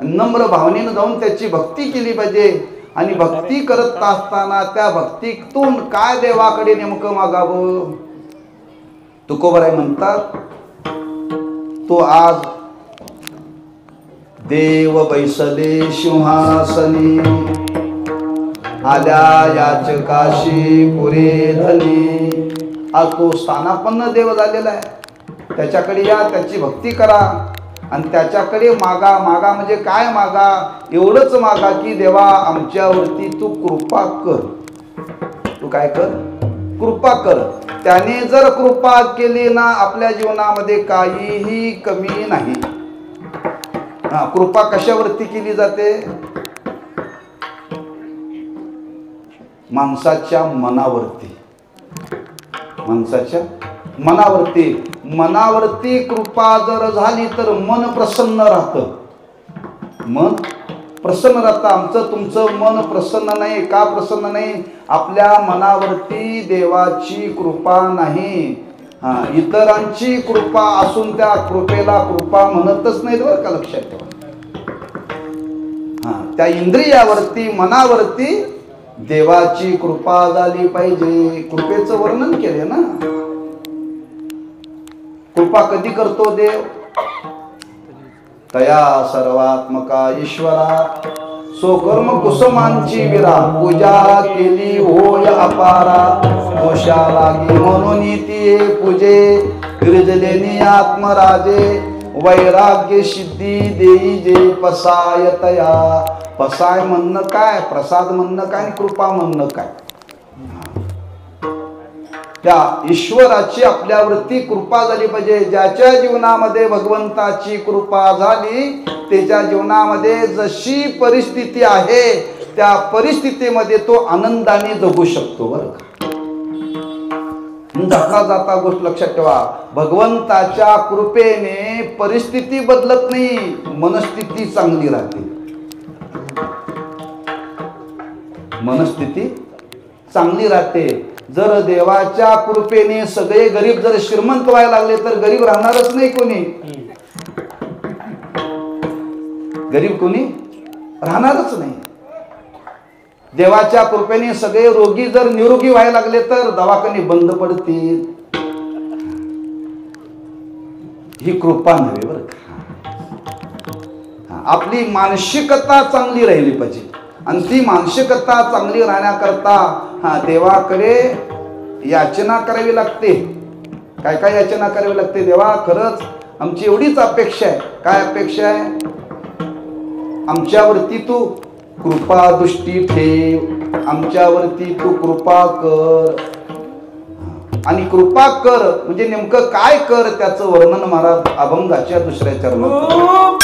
नम्र भावनेनं जाऊन त्याची भक्ती केली पाहिजे. आणि भक्ती करत असताना त्या भक्तीतून काय देवाकडे नेमकं मागावं? तुकोबाराय म्हणतात, तो आज देव बैसले सिंहासनी, आल्या याचकाशी पुरे धनी. आज तो स्थानापन्न देव झालेला आहे. त्याच्याकडे या, त्याची भक्ती करा आणि त्याच्याकडे मागा. मागा म्हणजे काय मागा? एवढंच मागा की देवा आमच्यावरती तू कृपा कर. तू काय कर? कृपा कर. त्याने जर कृपा केली ना, आपल्या जीवनामध्ये काहीही कमी नाही. हा, कृपा कशावरती केली जाते? माणसाच्या मनावरती. माणसाच्या मनावरती. मनावरती कृपा जर झाली तर मन प्रसन्न राहतं. मन प्रसन्न राहतं. आमचं तुमचं मन प्रसन्न नाही. का प्रसन्न नाही? आपल्या मनावरती देवाची कृपा नाही. हा, इतरांची कृपा असून त्या कृपेला कृपा म्हणतच नाही बरं का, लक्षात ठेवा. हा, त्या इंद्रियावरती, मनावरती देवाची कृपा झाली पाहिजे. कृपेचं वर्णन केले ना. कृपा कधी करतो देव? तया सर्वात्मका ईश्वरा, स्वकर्म कुसुमांची विरा, पूजा केली होय अपारा, दोषा लागी म्हणून ती पूजे, गिरजलेनी आत्मराजे, वैराग्य सिद्धी देई जे पसाय तया. पसाय म्हणणं काय? प्रसाद म्हणणं काय? आणि कृपा म्हणणं काय? त्या ईश्वराची आपल्यावरती कृपा झाली पाहिजे. ज्याच्या जीवनामध्ये भगवंताची कृपा झाली, त्याच्या जीवनामध्ये जशी परिस्थिती आहे त्या परिस्थितीमध्ये तो आनंदाने जगू शकतो बरं का. जाता जाता गोष्ट लक्षात ठेवा, भगवंताच्या कृपेने परिस्थिती बदलत नाही, मनस्थिती चांगली राहते. मनस्थिती चांगली राहते. जर देवाच्या कृपेने सगळे गरीब जर श्रीमंत व्हायला लागले तर गरीब राहणारच नाही कोणी. गरीब कोणी राहणारच नाही. देवाच्या कृपेने सगळे रोगी जर निरोगी व्हायला लागले तर दवाखाने बंद पडतील. ही कृपा नव्हे बरं का. आपली मानसिकता चांगली राहिली पाहिजे. आणि ती मानसिकता चांगली राहण्याकरता देवाकडे याचना करावी लागते. काय काय याचना करावी लागते? देवा खरंच आमची एवढीच अपेक्षा आहे. काय अपेक्षा आहे? आमच्यावरती तू कृपा दृष्टी ठेव, आमच्यावरती तू कृपा कर. आणि कृपा कर म्हणजे नेमकं काय कर त्याचं वर्णन महाराज अभंगाच्या दुसऱ्या चरणात.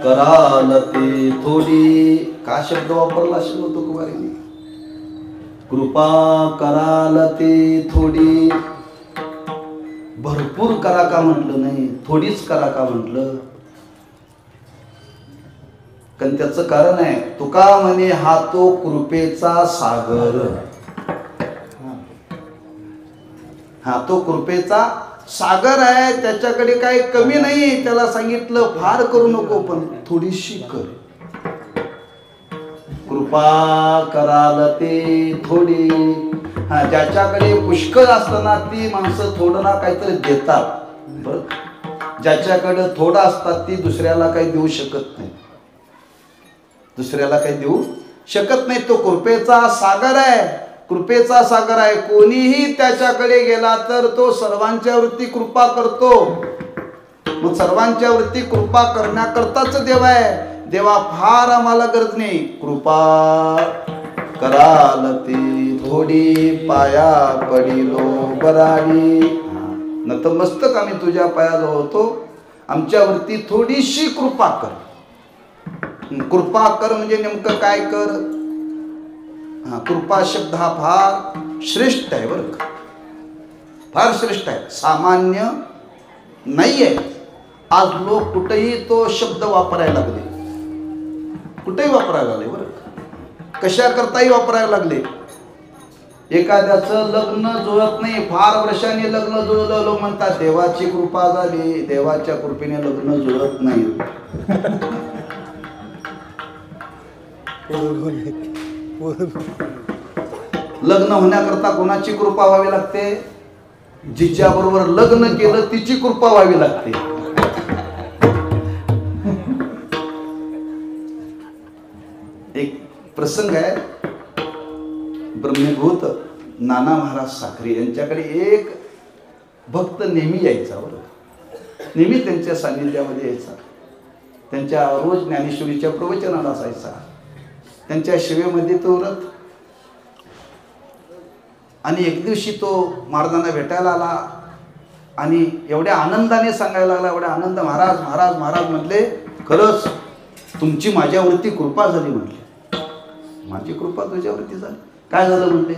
कराल ते थोडी, का शब्द वापरला असेल होतो कुमारीने? कृपा कराल ते थोडी, भरपूर करा का म्हटलं नाही, थोडीच करा का म्हटलं? कारण त्याचं कारण आहे, तुका म्हणे हा तो कृपेचा सागर, हा तो कृपेचा सागर आहे, त्याच्याकडे काही कमी नाही. त्याला सांगितलं फार करू नको पण थोडीशी कर. कृपा कराल ते थोडी. हा, ज्याच्याकडे पुष्कळ असताना ती माणसं थोडं ना काहीतरी देतात. बरं, ज्याच्याकडे थोडं असतात ती दुसऱ्याला काही देऊ शकत नाही, दुसऱ्याला काही देऊ शकत नाही. तो कृपेचा सागर आहे, कृपेचा सागर आहे. कोणीही त्याच्याकडे गेला तर तो सर्वांच्या वरती कृपा करतो. मग सर्वांच्या वरती कृपा करण्याकरताच देव आहे. देवा फार आम्हाला गरज नाही, कृपा कराल ती थोडी, पाया पडिलो बराडी. नतमस्तक आम्ही तुझ्या पायाजवळ होतो, आमच्यावरती थोडीशी कृपा कर. कृपा कर म्हणजे नेमकं काय कर? हा, कृपा शब्द हा फार श्रेष्ठ आहे बरं का, फार श्रेष्ठ आहे, सामान्य नाही आहे. आज लोक कुठेही तो शब्द वापरायला लागले, कुठेही वापरायला लागले बरं का, कशा करताही वापरायला लागले. एखाद्याचं लग्न जुळत नाही, फार वर्षांनी लग्न जुळलं, लोक म्हणतात देवाची कृपा झाली, देवाच्या कृपेने लग्न जुळत नाही. लग्न होण्याकरता कोणाची कृपा व्हावी लागते? जिच्या बरोबर लग्न केलं तिची कृपा व्हावी लागते. एक प्रसंग आहे, ब्रह्मभूत नाना महाराज साखरे यांच्याकडे एक भक्त नेहमी यायचा बरं, नेहमी त्यांच्या सान्निध्यामध्ये यायचा. त्यांच्या रोज ज्ञानेश्वरीच्या प्रवचनाला असायचा, त्यांच्या सेवेमध्ये तो रथ. आणि एक दिवशी तो महाराजांना भेटायला आला आणि एवढ्या आनंदाने सांगायला लागला, एवढ्या आनंद, महाराज महाराज महाराज म्हटले, खरंच तुमची माझ्यावरती कृपा झाली. म्हटले माझी कृपा तुझ्यावरती झाली? काय झालं म्हणले?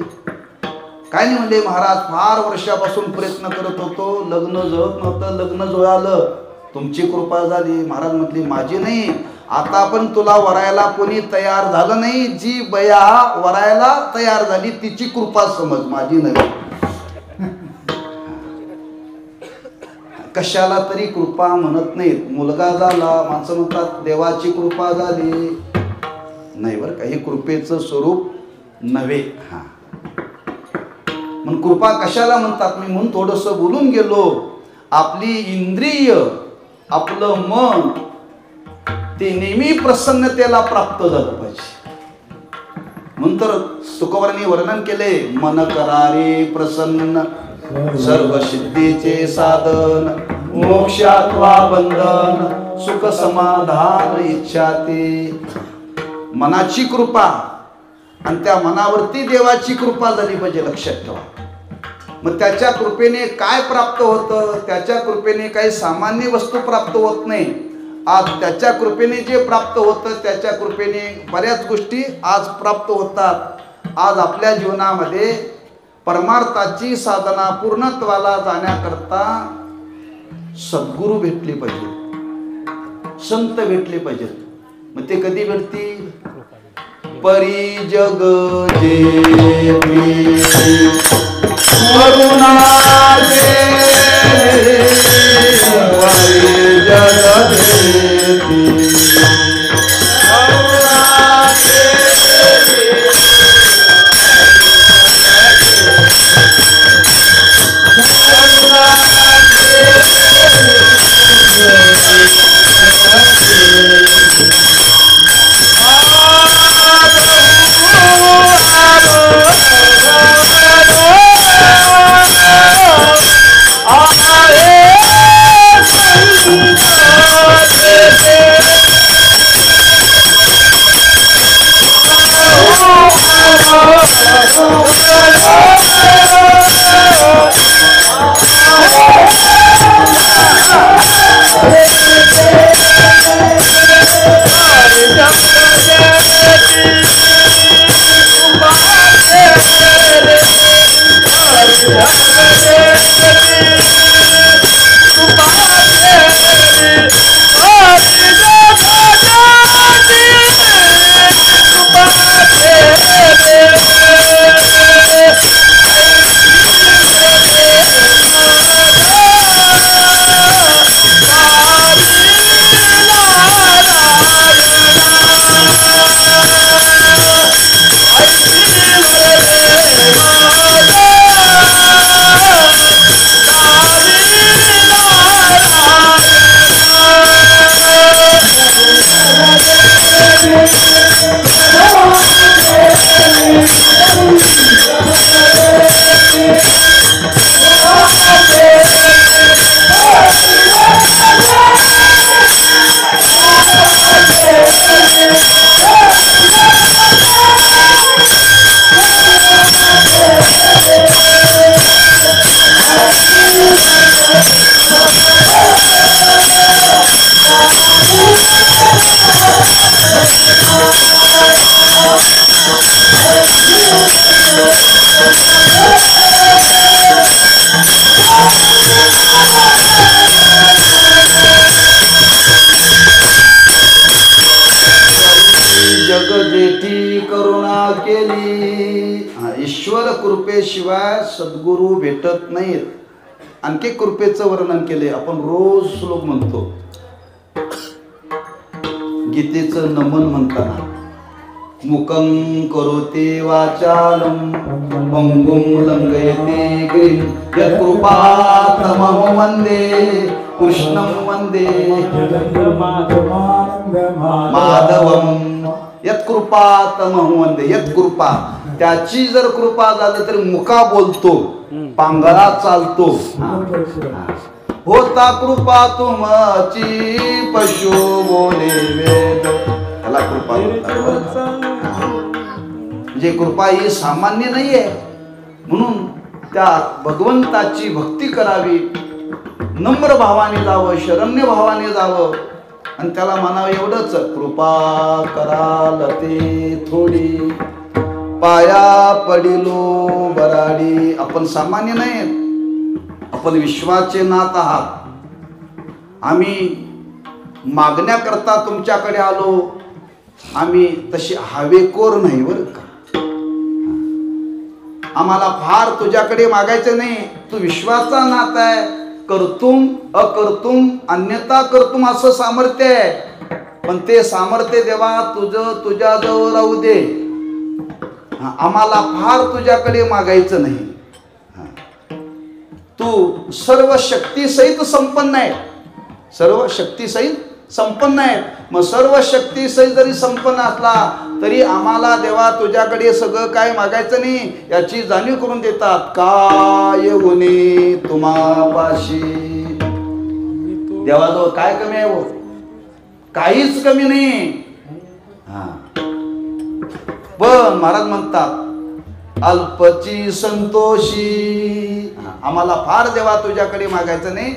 काय नाही म्हणले, महाराज फार वर्षापासून प्रयत्न करत होतो, लग्न जुळत नव्हतं, लग्न जुळालं, तुमची कृपा झाली. महाराज म्हटली माझी नाही, आता पण तुला वरायला कोणी तयार झालं नाही, जी बया वरायला तयार झाली तिची कृपा समज, माझी नाही. कशाला तरी कृपा म्हणत नाहीत. मुलगा झाला, माणसं म्हणतात देवाची कृपा झाली, नाही बरं का, हे कृपेचं स्वरूप नव्हे. हा, मग कृपा कशाला म्हणतात मी म्हणून थोडंसं बोलून गेलो. आपली इंद्रिय, आपलं मन ते नेहमी प्रसन्नतेला प्राप्त झालं पाहिजे. म्हणून तर तुकोबारांनी वर्णन केले, मन करारे प्रसन्न सर्व सिद्धीचे साधन, मोक्षात्वा बंधन सुख समाधान इच्छा. ते मनाची कृपा आणि त्या मनावरती देवाची कृपा झाली पाहिजे, लक्षात ठेवा. मग त्याच्या कृपेने काय प्राप्त होतं? त्याच्या कृपेने काही सामान्य वस्तू प्राप्त होत नाही. आज त्याच्या कृपेने जे प्राप्त होतं, त्याच्या कृपेने बऱ्याच गोष्टी आज प्राप्त होतात. आज आपल्या जीवनामध्ये परमार्थाची साधना पूर्णत्वाला जाण्याकरता सद्गुरू भेटले पाहिजे, संत भेटले पाहिजेत. मग ते कधी भेटतील? परी जग जे करुणा दे, परी जग दे करुणा दे, जगजेठी करुणा केली. ईश्वर कृपेशिवाय सद्गुरू भेटत नाहीत. आणखी कृपेचं वर्णन केले. आपण रोज श्लोक म्हणतो. गीतेचं नमन म्हणताना मुखं करोति वाचालं पंगुं लंघयते गिरिं यत्कृपातमहं वन्दे कृष्णं वन्दे माधवं. यत्कृपातमहं वन्दे. यत्कृपा त्याची जर कृपा झाली तर मुका बोलतो, पांघरा चालतो. होता कृपा तुमची पशु बोले वेद. त्याला कृपा जे कृपा ही सामान्य नाहीये. म्हणून त्या भगवंताची भक्ती करावी, नम्र भावाने जावं, शरण्य भावाने जावं आणि त्याला म्हणावं एवढंच, कृपा कराल ते थोडी पाया पडिलो बराडी. आपण सामान्य नाही, आपण विश्वाचे नाथ आहात. आम्ही मागण्याकरता तुमच्याकडे आलो. आम्ही तशी हवेखोर नाही बरं का. आम्हाला फार तुझ्याकडे मागायचं नाही. तू विश्वाचा नाथ आहे. कर्तुम अकर्तुम अन्यथा कर्तुम असं सामर्थ्य आहे. पण ते सामर्थ्य देवा तुझं तुझ्याजवळ राहू दे. आम्हाला फार तुझ्याकडे मागायचं नाही. तू सर्व शक्ती सहित संपन्न आहे. सर्व शक्ती सहित संपन्न आहे. मग सर्व शक्ती सहित जरी संपन्न असला तरी आम्हाला देवा तुझ्याकडे सगळं काय मागायचं नाही याची जाणीव करून देतात. काय गुणी तुम्हापाशी. देवाजवळ काय कमी आहे? हो काहीच कमी नाही. पण महाराज म्हणतात अल्पची संतोषी. आम्हाला फार देवा तुझ्याकडे मागायचं नाही.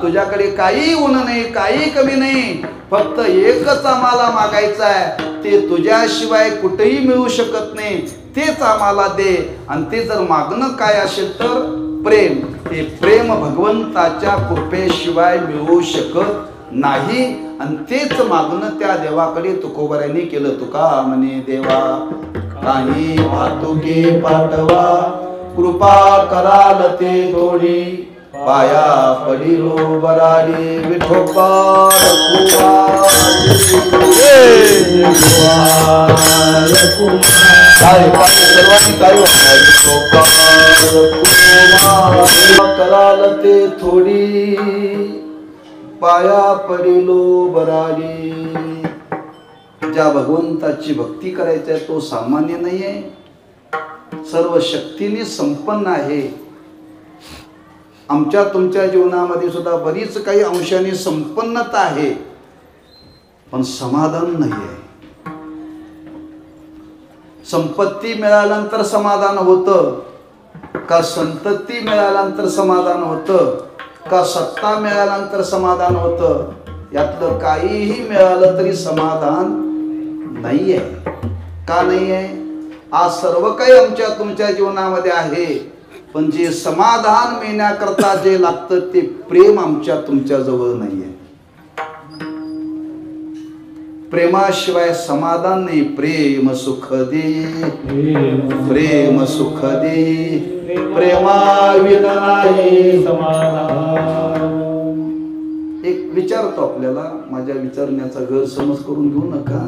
तुझ्याकडे काही उण नाही, काही कमी नाही. फक्त एकच आम्हाला मागायचं आहे, ते तुझ्याशिवाय कुठेही मिळू शकत नाही. तेच आम्हाला दे. आणि ते जर मागणं काय असेल तर प्रेम. ते प्रेम भगवंताच्या कृपेशिवाय मिळू शकत नाही. आणि तेच मागणं त्या देवाकडे तुकोबरांनी केलं. तुका म्हणे देवा काही भातुके पाठवा कृपा कराल ते थोडी पाया पडिलो बराडी विठोबा सर्वांनी काय कराल ते थोडी पाया पडिलो बराडी. ज्या भगवंताची भक्ती करायची आहे तो सामान्य नाही आहे. सर्व शक्तीने संपन्न आहे. आमच्या तुमच्या जीवनामध्ये सुद्धा बरीच काही अंशाने संपन्नता आहे, पण समाधान नाही आहे. संपत्ती मिळाल्यानंतर समाधान होतं का? संतती मिळाल्यानंतर समाधान होतं का? सत्ता मिळाल्यानंतर समाधान होतं? यातलं काहीही मिळालं तरी समाधान नाही आहे. का नाही आहे? आज सर्व काही आमच्या तुमच्या जीवनामध्ये आहे, पण जे समाधान मिळण्याकरता जे लागतं ते प्रेम आमच्या तुमच्या जवळ नाही आहे. प्रेमाशिवाय समाधान नाही. प्रेम सुख दे, प्रेम सुख दे, प्रेमाविना नाही समाधान. एक विचारतो आपल्याला, माझ्या विचारण्याचा गैरसमज करून घेऊ नका.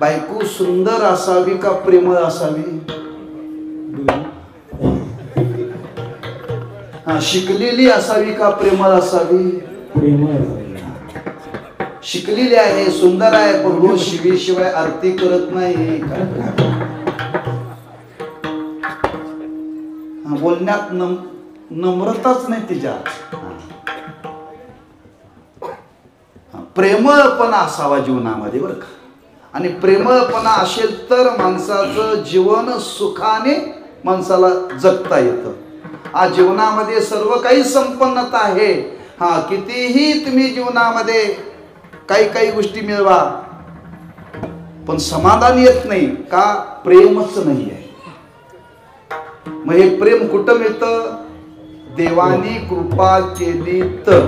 बायको सुंदर असावी का प्रेमळ असावी? शिकलेली असावी का प्रेमळ असावी? शिकलेली आहे, सुंदर आहे, पण रोज शिवीशिवाय आरती करत नाही. बोलण्यात नम्रताच नाही तिच्यात. प्रेमळपणा असावा जीवनामध्ये बरं का. आणि प्रेमळपणा असेल तर माणसाचं जीवन सुखाने माणसाला जगता येतं. आज जीवनामध्ये सर्व काही संपन्नता आहे. कितीही तुम्ही जीवनामध्ये काही काही गोष्टी मिळवा, पण समाधान येत नाही. का? प्रेमच नाही आहे. मग हे प्रेम कुठं मिळतं? देवानी कृपा केली तर.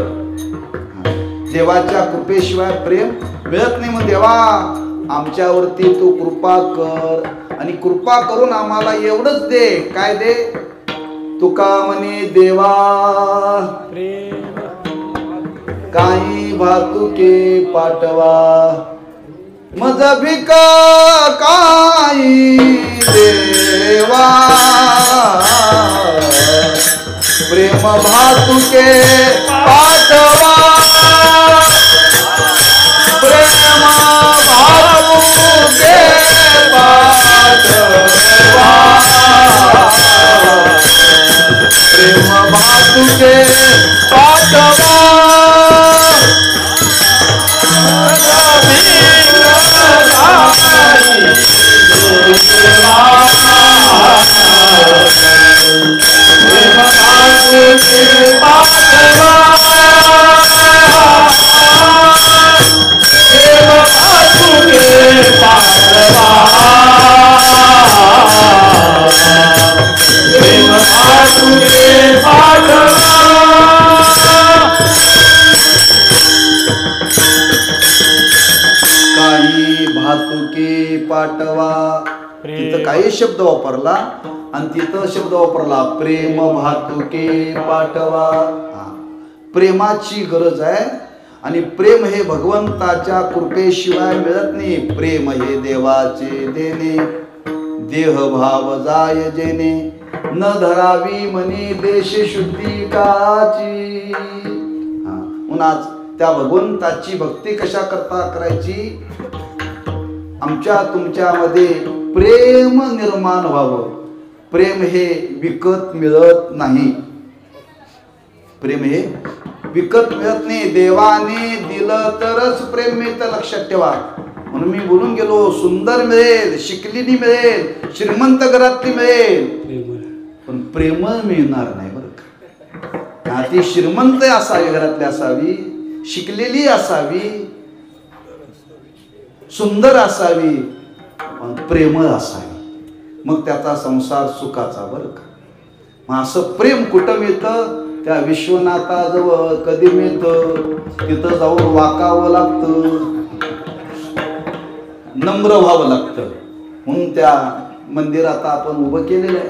देवाच्या कृपेशिवाय प्रेम मिळत नाही. मग देवा आमच्यावरती तू कृपा कर, आणि कृपा करून आम्हाला एवढंच दे. काय दे? तुका म्हणे देवा काही भातुके पाठवा, मज भिका काही देवा, प्रेम भातुके पाठवा, प्रेम भातुके पाठवा, प्रेम भातुके पाठवा. काही भातुके पाठवा. तिथं काही शब्द वापरला आणि तिथं शब्द वापरला प्रेम भातुके पाठवा. प्रेमाची गरज आहे, आणि प्रेम हे भगवंताच्या कृपेशिवाय मिळत नाही. प्रेम हे देवाचे देणे, देह भाव जाय जेणे, न धरावी मनी देश शुद्धी काची. म्हणून आज त्या भगवंताची भक्ती कशा करता करायची? आमच्या तुमच्यामध्ये प्रेम निर्माण व्हावं. प्रेम हे विकत मिळत नाही. प्रेम हे विकत मिळत नाही. देवाने दिलं तरच प्रेम मिळतं, लक्षात ठेवा. म्हणून मी बोलून गेलो, सुंदर मिळेल, शिकलेली मिळेल, श्रीमंत घरातली मिळेल, पण प्रेमळ मिळणार नाही बरं का. ती श्रीमंत असावी, घरातली असावी, शिकलेली असावी, सुंदर असावी, पण प्रेमळ असावी. मग त्याचा संसार सुखाचा बरं का. मग असं प्रेम कुठं मिळतं? त्या विश्वनाथाजवळ. कधी मिळतं? तिथं जाऊन वाकावं लागतं, नम्र व्हावं लागतं. म्हणून त्या मंदिरात आपण उभं केलेलं आहे.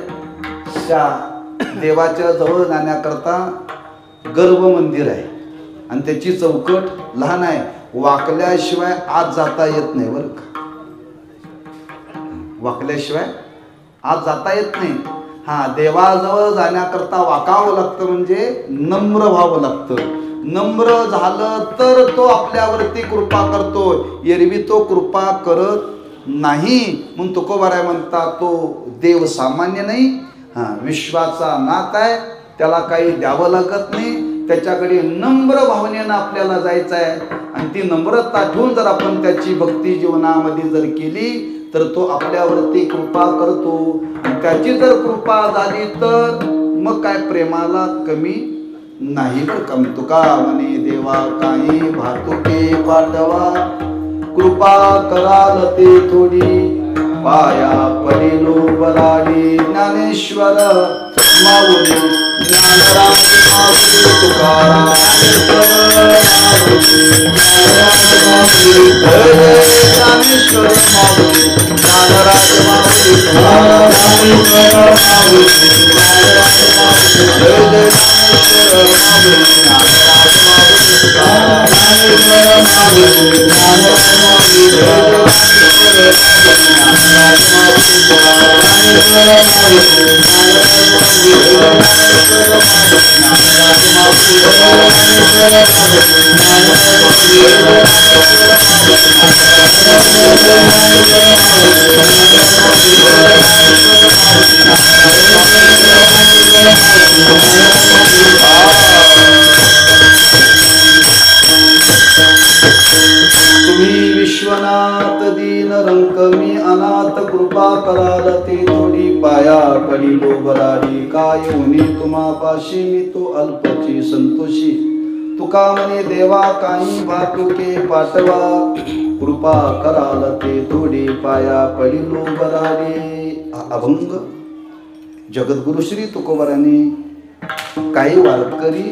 त्या देवाच्या जवळ जाण्याकरता गर्भ मंदिर आहे, आणि त्याची चौकट लहान आहे. वाकल्याशिवाय आत जाता येत नाही बरं का. वाकल्याशिवाय आत जाता येत नाही. देवाजवळ जाण्याकरता वाकावं लागतं, म्हणजे नम्र व्हावं लागतं. नम्र झालं तर तो आपल्यावरती कृपा करतो, एरवी तो कृपा करत नाही. म्हणून तुकोबाराय म्हणतात तो देव सामान्य नाही, विश्वाचा नाथ आहे. त्याला काही द्यावं लागत नाही, त्याच्याकडे नम्र भावनेनं आपल्याला जायचं आहे. आणि ती नम्रता ठेवून जर आपण त्याची भक्ती जीवनामध्ये जर केली तर तो आपल्यावरती कृपा करतो. आणि त्याची जर कृपा झाली तर मग काय प्रेमाला कमी नाही बरं का. तुका म्हणे देवा काही भातुके पाठवा, कृपा कराल ते थोडी, पाया पडिलो बराडी. ज्ञानेश्वर माऊली ज्ञानराज माऊली तुकाराम ज्ञानेश्वर माऊली ज्ञानराज माऊली तुकाराम तुम्ही विश्वनाथ दीन रंक मी अनाथ, कृपा कराल ते थोडी, पाया पडिलो बराडी. काय होणे तुम्हापाशी मी तो अल्पची संतोषी. तुका म्हणे देवा काही भातुके पाठवा, कृपा कराल ते थोडी, पाया पडिलो बराडी. अभंग जगद्गुरु श्री तुकोबारांनी काही वारकरी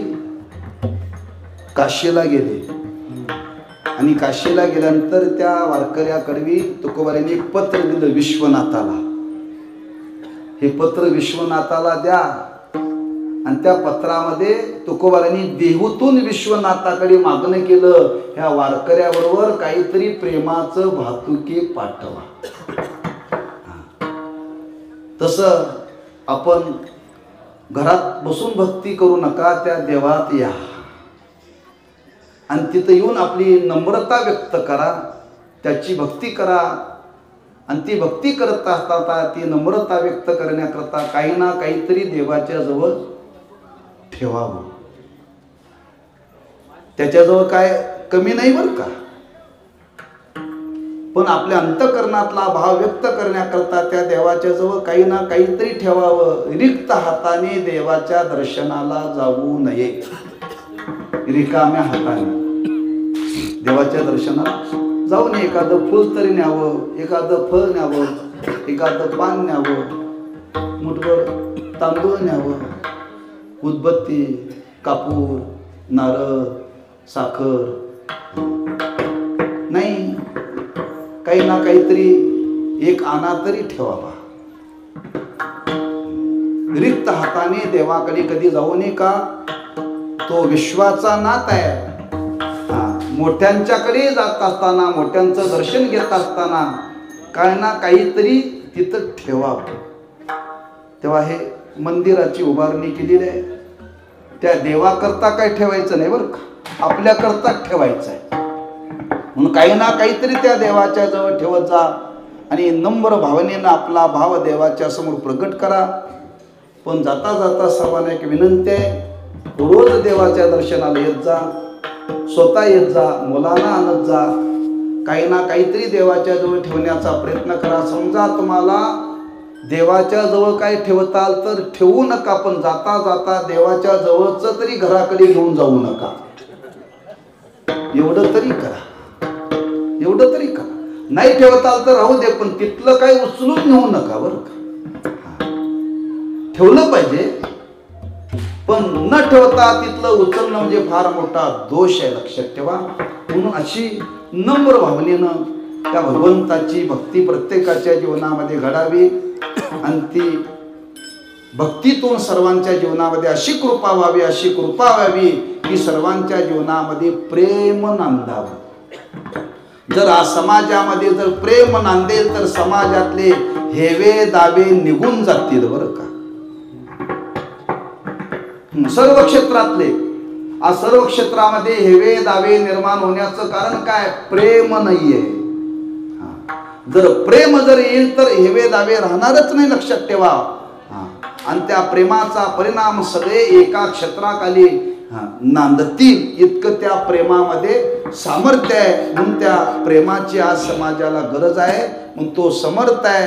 काशीला गेले आणि काशीला गेल्यानंतर त्या वारकऱ्याकडे तुकोबारांनी एक पत्र दिलं विश्वनाथाला. हे पत्र विश्वनाथाला द्या. आणि त्या पत्रामध्ये तुकोबारांनी देहूतून विश्वनाथाकडे मागणं केलं, ह्या वारकऱ्याबरोबर काहीतरी प्रेमाचं भातुके पाठवा. तसं आपण घरात बसून भक्ती करू नका, त्या देवात या आणि तिथं येऊन आपली नम्रता व्यक्त करा, त्याची भक्ती करा. आणि ती भक्ती करत असताना ती नम्रता व्यक्त करण्याकरता काही ना काहीतरी देवाच्या जवळ ठेवावं. त्याच्याजवळ काय कमी नाही बरं का, पण आपल्या अंतःकरणातला भाव व्यक्त करण्याकरता त्या देवाच्या जवळ काही ना काहीतरी ठेवावं. रिक्त हाताने देवाच्या दर्शनाला जाऊ नये. रिकाम्या हाताने देवाच्या दर्शनाला जाऊन एखादं फुल तरी न्यावं, एखादं फळ न्यावं, एखादं पान न्यावं, मुठभर तांदूळ न्यावं, उदबत्ती, कापूर, नारळ, साखर नाही, काही ना काहीतरी एक आणा तरी ठेवावा. रिक्त हाताने देवाकडे कधी जाऊ नये का, तो विश्वाचा नाथ आहे. मोठ्यांच्याकडे जात असताना, मोठ्यांचं दर्शन घेत असताना काय ना काहीतरी तिथं ठेवावं. तेव्हा हे मंदिराची उभारणी केलेली आहे. त्या देवाकरता काय ठेवायचं नाही बरं का, आपल्याकरता ठेवायचं आहे. म्हणून काही ना काहीतरी त्या देवाच्या जवळ ठेवत जा आणि नम्र भावनेनं आपला भाव देवाच्या समोर प्रकट करा. पण जाता जाता सर्वांना एक विनंती आहे, रोज देवाच्या दर्शनाला येत जा, स्वतः येत जा, मुलांना आणत जा. काही ना काहीतरी देवाच्या जवळ ठेवण्याचा प्रयत्न करा. समजा तुम्हाला देवाच्या जवळ काय ठेवताल तर ठेवू नका, पण जाता जाता देवाच्या जवळच तरी घराकडे घेऊन जाऊ नका. एवढं तरी करा, एवढं तरी करा. नाही ठेवताल तर राहू दे, पण तिथलं काय उचलून नेऊ नका बरं का. ठेवलं पाहिजे, पण न ठेवता तिथलं उचलणं म्हणजे फार मोठा दोष आहे, लक्षात ठेवा. म्हणून अशी नम्र भावनेनं त्या भगवंताची भक्ती प्रत्येकाच्या जीवनामध्ये घडावी आणि ती भक्तीतून सर्वांच्या जीवनामध्ये अशी कृपा व्हावी, अशी कृपा व्हावी की सर्वांच्या जीवनामध्ये प्रेम नांदावं. जर आज समाजामध्ये जर प्रेम नांदेल तर समाजातले हेवे दावे निघून जातील बरं का. सर्व क्षेत्रातले, आज सर्व क्षेत्रामध्ये हेवे दावे निर्माण होण्याचं कारण काय, प्रेम नाहीये. जर प्रेम जर येईल तर हेवे दावे राहणारच नाही, लक्षात ठेवा. आणि त्या प्रेमाचा परिणाम सगळे एका क्षेत्राखाली नांदतील इतकं त्या प्रेमामध्ये सामर्थ्य आहे. म्हणून त्या प्रेमाची आज समाजाला गरज आहे. म्हणून तो समर्थ आहे,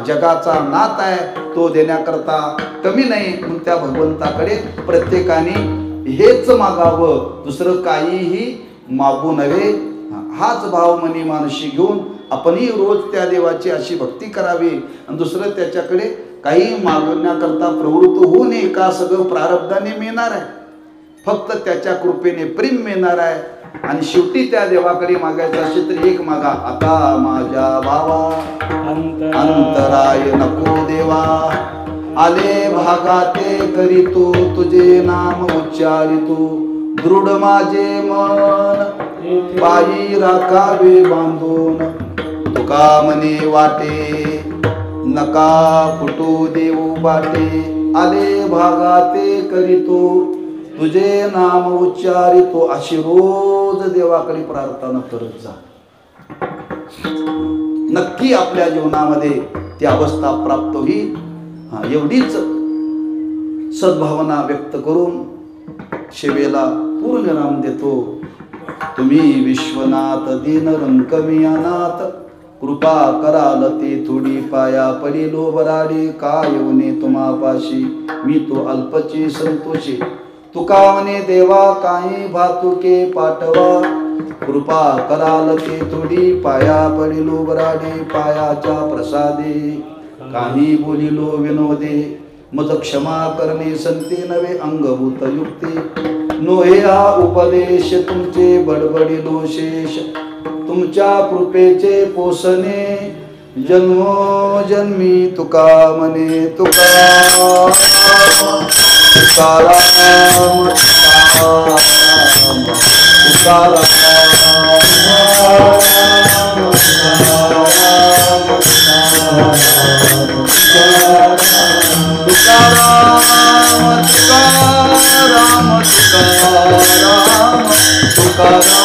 जगाचा नाथ आहे, तो देण्याकरता कमी नाही. म्हणून त्या भगवंताकडे प्रत्येकाने हेच मागावं, दुसरं काहीही मागू नये. हाच भाव मनी मानशी घेऊन आपणही रोज त्या देवाची अशी भक्ती करावी आणि दुसरं त्याच्याकडे काही मागण्याकरता प्रवृत्त होऊ नये. का सगळं प्रारब्धाने मिळणार आहे, फक्त त्याच्या कृपेने प्रेम मिळणार आहे. आणि शेवटी त्या देवाकडे मागायचं असेल तर एक मागा, आता माझ्या भावा अंतराय नको देवा, आले भागाते करीतो तुझे नाम उच्चारितो, दृढ माझे मन पायी राखावे बांधून, तुका मने वाटे नका फुटू देऊ बाटे, आले भागाते करीतो तुझे नाम उच्चारितो. अशी रोज देवाकडे प्रार्थना करत जा. नक्की आपल्या जीवनामध्ये ती अवस्था प्राप्त होईल. एवढीच सद्भावना व्यक्त करून सेवेला पूर्णविराम देतो. तुम्ही विश्वनाथ दीन रंकमी अनाथ, कृपा कराल ते थोडी पाया पडिलो बराडी, काय येऊने तुम्हापाशी मी तो अल्पची संतोषी, तुका म्हणे देवा काही भातुके पाठवा, कृपा कराल ते थोडी पाया पडिलो बराडी, पायाच्या प्रसादे काही बोलिलो विनोदे, मज क्षमा करणे संते नवे अंगभूत युक्ती, नोहे हा उपदेश तुमचे बडबडिलो शेष, तुमच्या कृपेचे पोषणे जन्मोजन्मी, तुका म्हणे तुकाराम तुकाराम तुकाराम तुकाराम तुकाराम तुकाराम